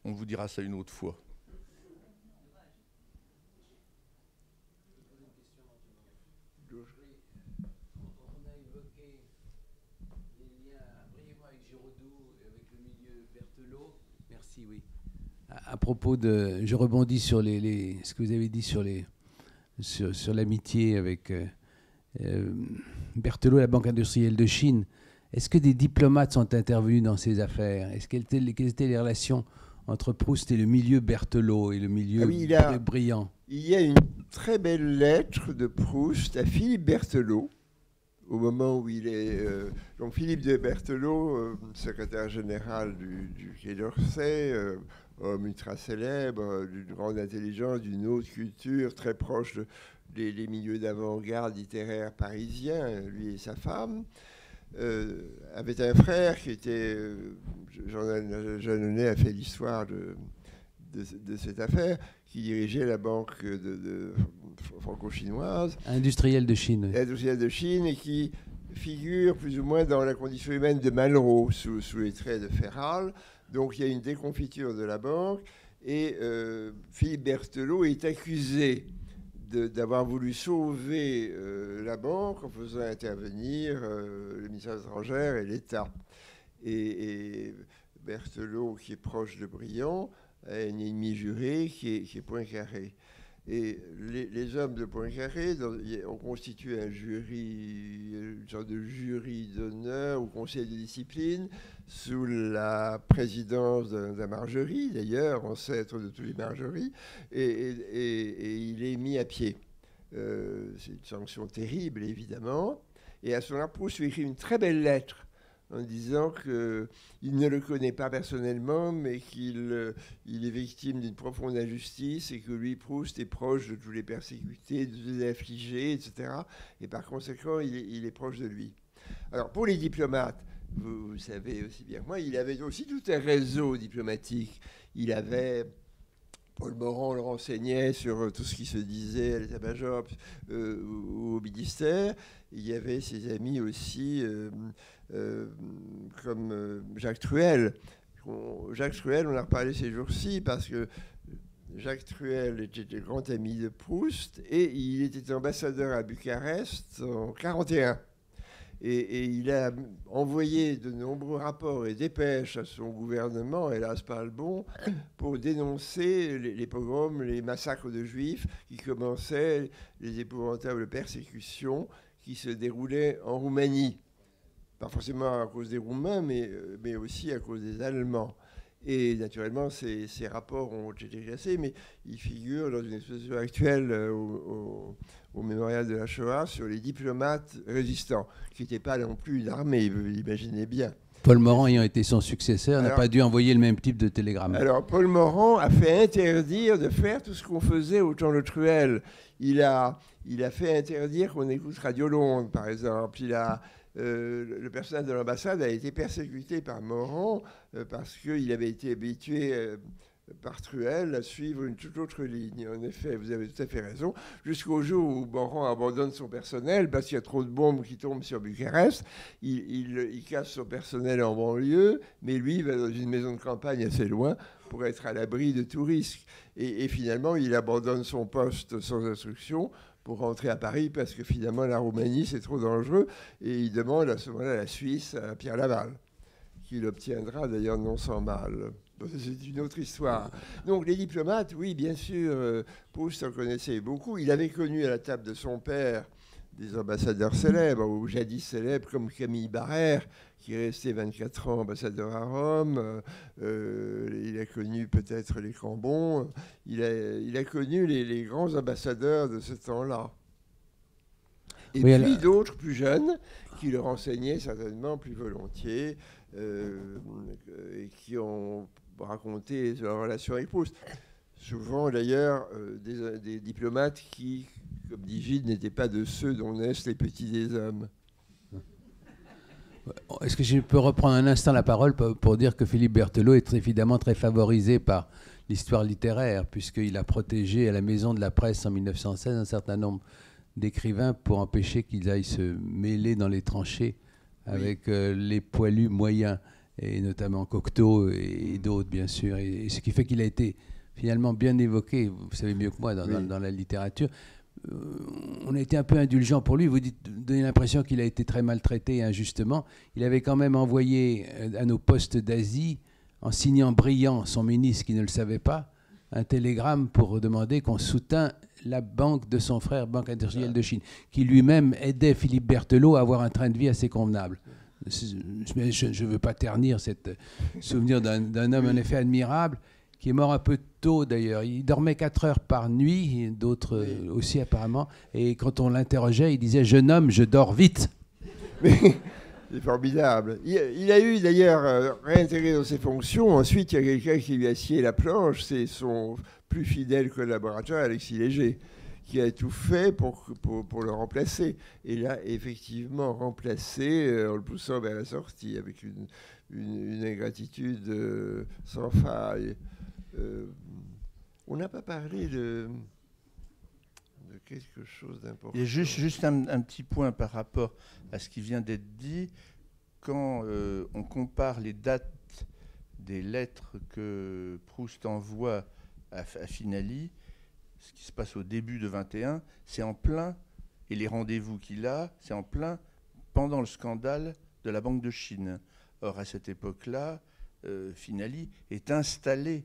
On vous dira ça une autre fois. On a évoqué les liens brièvement avec Giraudoux et avec le milieu Berthelot. Merci, oui. À propos de... Je rebondis sur ce que vous avez dit sur l'amitié avec... Berthelot, la Banque industrielle de Chine. Est-ce que des diplomates sont intervenus dans ces affaires? Quelles étaient les relations entre Proust et le milieu Berthelot et le milieu brillant? Il y a une très belle lettre de Proust à Philippe Berthelot, au moment où il est... donc Philippe de Berthelot, secrétaire général du Quai d'Orsay, homme ultra célèbre, d'une grande intelligence, d'une haute culture, très proche les milieux d'avant-garde littéraires parisiens, lui et sa femme. Avait un frère qui était... Jean Jeannonnet a fait l'histoire de cette affaire, qui dirigeait la banque franco-chinoise. Industriel de Chine. Oui. Industriel de Chine, et qui figure plus ou moins dans la condition humaine de Malraux, sous les traits de Ferral. Donc il y a une déconfiture de la banque, et Philippe Berthelot est accusé d'avoir voulu sauver la banque en faisant intervenir le ministère des étrangères et l'État. Et Berthelot, qui est proche de Briand, a un ennemi juré qui est Poincaré. Et les hommes de Poincaré ont constitué un jury, une sorte de jury d'honneur ou conseil de discipline sous la présidence d'un Margerie, d'ailleurs, ancêtre de tous les Margeries, et il est mis à pied. C'est une sanction terrible, évidemment. Et à ce moment-là, Proust lui écrit une très belle lettre en disant qu'il ne le connaît pas personnellement, mais qu'il est victime d'une profonde injustice et que lui, Proust, est proche de tous les persécutés, de tous les affligés, etc. Et par conséquent, il est proche de lui. Alors, pour les diplomates, vous savez aussi bien que moi, il avait aussi tout un réseau diplomatique. Il avait... Paul Morand le renseignait sur tout ce qui se disait à l'état-major ou au ministère. Il y avait ses amis aussi, comme Jacques Truel. Jacques Truel, on a reparlé ces jours-ci parce que Jacques Truel était le grand ami de Proust et il était ambassadeur à Bucarest en 1941. Et il a envoyé de nombreux rapports et dépêches à son gouvernement, hélas pas le bon, pour dénoncer les pogroms, les massacres de juifs qui commençaient, les épouvantables persécutions qui se déroulaient en Roumanie. Pas forcément à cause des Roumains, mais aussi à cause des Allemands. Et naturellement, ces rapports ont été classés, mais ils figurent dans une exposition actuelle au mémorial de la Shoah sur les diplomates résistants, qui n'étaient pas non plus une armée, vous l'imaginez bien. Paul Morand ayant été son successeur, n'a pas dû envoyer le même type de télégramme. Alors, Paul Morand a fait interdire de faire tout ce qu'on faisait au temps de Truel. Il a fait interdire qu'on écoute Radio Londres, par exemple. Le personnel de l'ambassade a été persécuté par Morand parce qu'il avait été habitué par Truel à suivre une toute autre ligne. En effet, vous avez tout à fait raison. Jusqu'au jour où Morand abandonne son personnel parce qu'il y a trop de bombes qui tombent sur Bucarest. Il casse son personnel en banlieue, mais lui, il va dans une maison de campagne assez loin pour être à l'abri de tout risque. Et finalement, il abandonne son poste sans instruction pour rentrer à Paris parce que finalement la Roumanie c'est trop dangereux et il demande à ce moment-là la Suisse à Pierre Laval, qui l'obtiendra d'ailleurs non sans mal. C'est une autre histoire. Donc les diplomates, oui bien sûr, Proust en connaissait beaucoup. Il avait connu à la table de son père des ambassadeurs célèbres, ou jadis célèbres comme Camille Barrère, qui est resté 24 ans ambassadeur à Rome. Il a connu peut-être les Cambon. Il a connu les grands ambassadeurs de ce temps-là. Et oui, puis d'autres plus jeunes qui le renseignaient certainement plus volontiers et qui ont raconté leur relation avec Proust. Souvent, d'ailleurs, des diplomates qui, comme dit Gide, n'étaient pas de ceux dont naissent les petits des hommes. Est-ce que je peux reprendre un instant la parole pour dire que Philippe Berthelot est évidemment très favorisé par l'histoire littéraire, puisqu'il a protégé à la Maison de la Presse en 1916 un certain nombre d'écrivains pour empêcher qu'ils aillent se mêler dans les tranchées avec les poilus moyens, et notamment Cocteau et d'autres, bien sûr. Et ce qui fait qu'il a été finalement bien évoqué, vous savez mieux que moi, dans la littérature. On a été un peu indulgent pour lui. Vous donnez l'impression qu'il a été très maltraité injustement. Il avait quand même envoyé à nos postes d'Asie, en signant brillant son ministre qui ne le savait pas, un télégramme pour demander qu'on soutint la banque de son frère, Banque industrielle de Chine, qui lui-même aidait Philippe Berthelot à avoir un train de vie assez convenable. Je ne veux pas ternir ce souvenir d'un homme en effet admirable, qui est mort un peu tôt d'ailleurs. Il dormait 4 heures par nuit, d'autres aussi apparemment. Et quand on l'interrogeait, il disait « Jeune homme, je dors vite ». C'est formidable. Il a eu d'ailleurs réintégré dans ses fonctions. Ensuite, il y a quelqu'un qui lui a scié la planche. C'est son plus fidèle collaborateur, Alexis Léger, qui a tout fait pour le remplacer. Et l'a effectivement remplacé en le poussant vers la sortie avec une ingratitude sans faille. On n'a pas parlé de quelque chose d'important. Et juste un petit point par rapport à ce qui vient d'être dit. Quand on compare les dates des lettres que Proust envoie à Finali, ce qui se passe au début de 21, c'est en plein, et les rendez-vous qu'il a, c'est en plein pendant le scandale de la Banque de Chine. Or, à cette époque-là, Finali est installé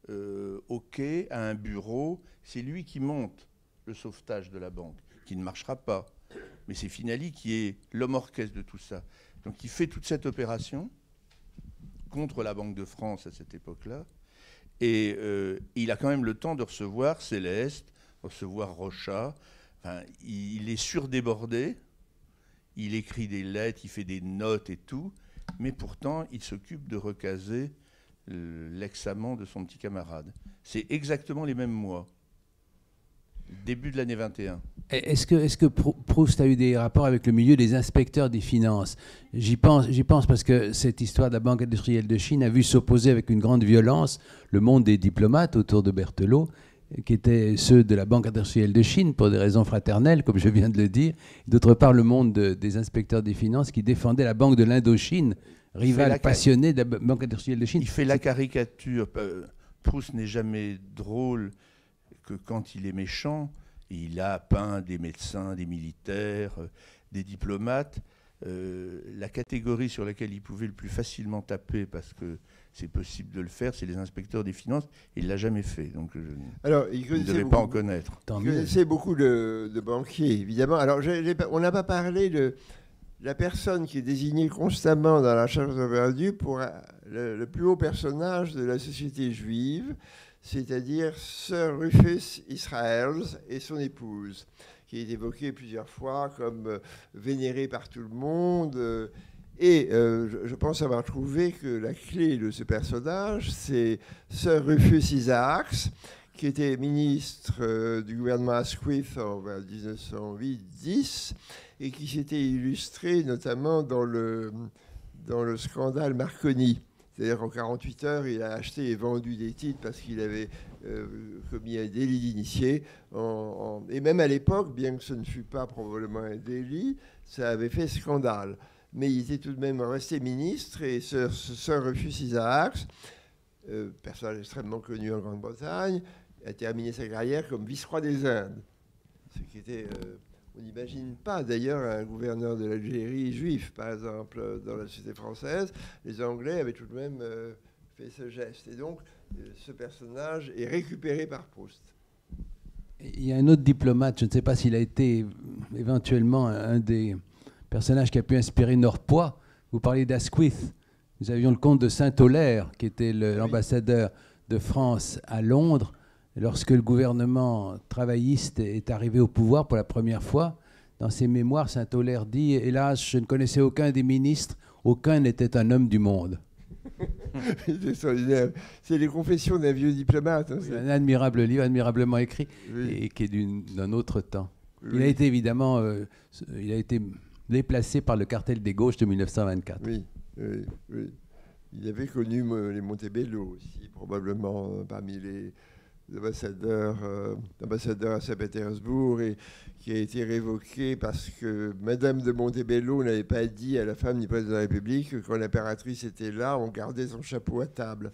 au quai, à un bureau. C'est lui qui monte le sauvetage de la banque, qui ne marchera pas. Mais c'est Finali qui est l'homme orchestre de tout ça. Donc il fait toute cette opération contre la Banque de France à cette époque-là. Et il a quand même le temps de recevoir Céleste, recevoir Rochat. Enfin, il est surdébordé. Il écrit des lettres, il fait des notes et tout. Mais pourtant, il s'occupe de recaser l'ex-amant de son petit camarade. C'est exactement les mêmes mois. Début de l'année 21. Est-ce que Proust a eu des rapports avec le milieu des inspecteurs des finances? J'y pense parce que cette histoire de la Banque industrielle de Chine a vu s'opposer avec une grande violence le monde des diplomates autour de Berthelot, qui étaient ceux de la Banque industrielle de Chine pour des raisons fraternelles, comme je viens de le dire. D'autre part, le monde des inspecteurs des finances qui défendaient la Banque de l'Indochine, rivale passionnée de la Banque industrielle de Chine. Il fait la caricature. Proust n'est jamais drôle que quand il est méchant. Il a peint des médecins, des militaires, des diplomates. La catégorie sur laquelle il pouvait le plus facilement taper, parce que c'est possible de le faire, c'est les inspecteurs des finances. Il ne l'a jamais fait, donc je ne devais pas en connaître. Il connaissait beaucoup de banquiers, évidemment. Alors, on n'a pas parlé de la personne qui est désignée constamment dans la Charge de Verdu pour le plus haut personnage de la société juive, c'est-à-dire Sir Rufus Israels et son épouse, qui est évoquée plusieurs fois comme vénérée par tout le monde. Et je pense avoir trouvé que la clé de ce personnage, c'est Sir Rufus Isaacs, qui était ministre du gouvernement Asquith en 1908-10 et qui s'était illustré notamment dans le scandale Marconi. C'est-à-dire qu'en 48 heures, il a acheté et vendu des titres parce qu'il avait commis un délit d'initié. Et même à l'époque, bien que ce ne fût pas probablement un délit, ça avait fait scandale. Mais il était tout de même resté ministre, et Sir Rufus Isaacs, personnage extrêmement connu en Grande-Bretagne, a terminé sa carrière comme vice-roi des Indes. Ce qui était... on n'imagine pas d'ailleurs un gouverneur de l'Algérie juif, par exemple, dans la société française. Les Anglais avaient tout de même fait ce geste. Et donc, ce personnage est récupéré par Proust. Il y a un autre diplomate, je ne sais pas s'il a été éventuellement un des personnages qui a pu inspirer Norpois. Vous parlez d'Asquith. Nous avions le comte de Saint-Aulaire, qui était l'ambassadeur de France à Londres. Lorsque le gouvernement travailliste est arrivé au pouvoir pour la première fois, dans ses mémoires, Saint-Aulaire dit « Hélas, je ne connaissais aucun des ministres, aucun n'était un homme du monde. » C'est extraordinaire. C'est les confessions d'un vieux diplomate. Hein, un admirable livre, admirablement écrit, oui. Et qui est d'un autre temps. Oui. Il a été évidemment déplacé par le cartel des gauches de 1924. Oui. Il avait connu les Montebello aussi, probablement parmi les ambassadeurs à Saint-Pétersbourg, et qui a été révoqué parce que Madame de Montebello n'avait pas dit à la femme du président de la République que quand l'impératrice était là, on gardait son chapeau à table.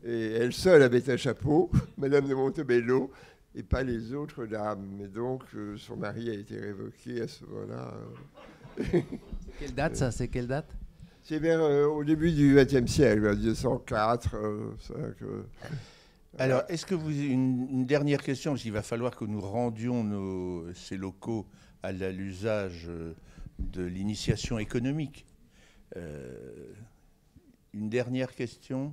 Et elle seule avait un chapeau, Madame de Montebello, et pas les autres dames. Et donc, son mari a été révoqué à ce moment-là. Quelle date, ça? C'est quelle date? C'est vers au début du XXe siècle, vers 1904. Alors, est-ce que vous... Une dernière question, parce qu'il va falloir que nous rendions ces locaux à l'usage de l'initiation économique. Une dernière question.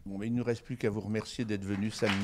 Bon, mais il ne nous reste plus qu'à vous remercier d'être venu samedi.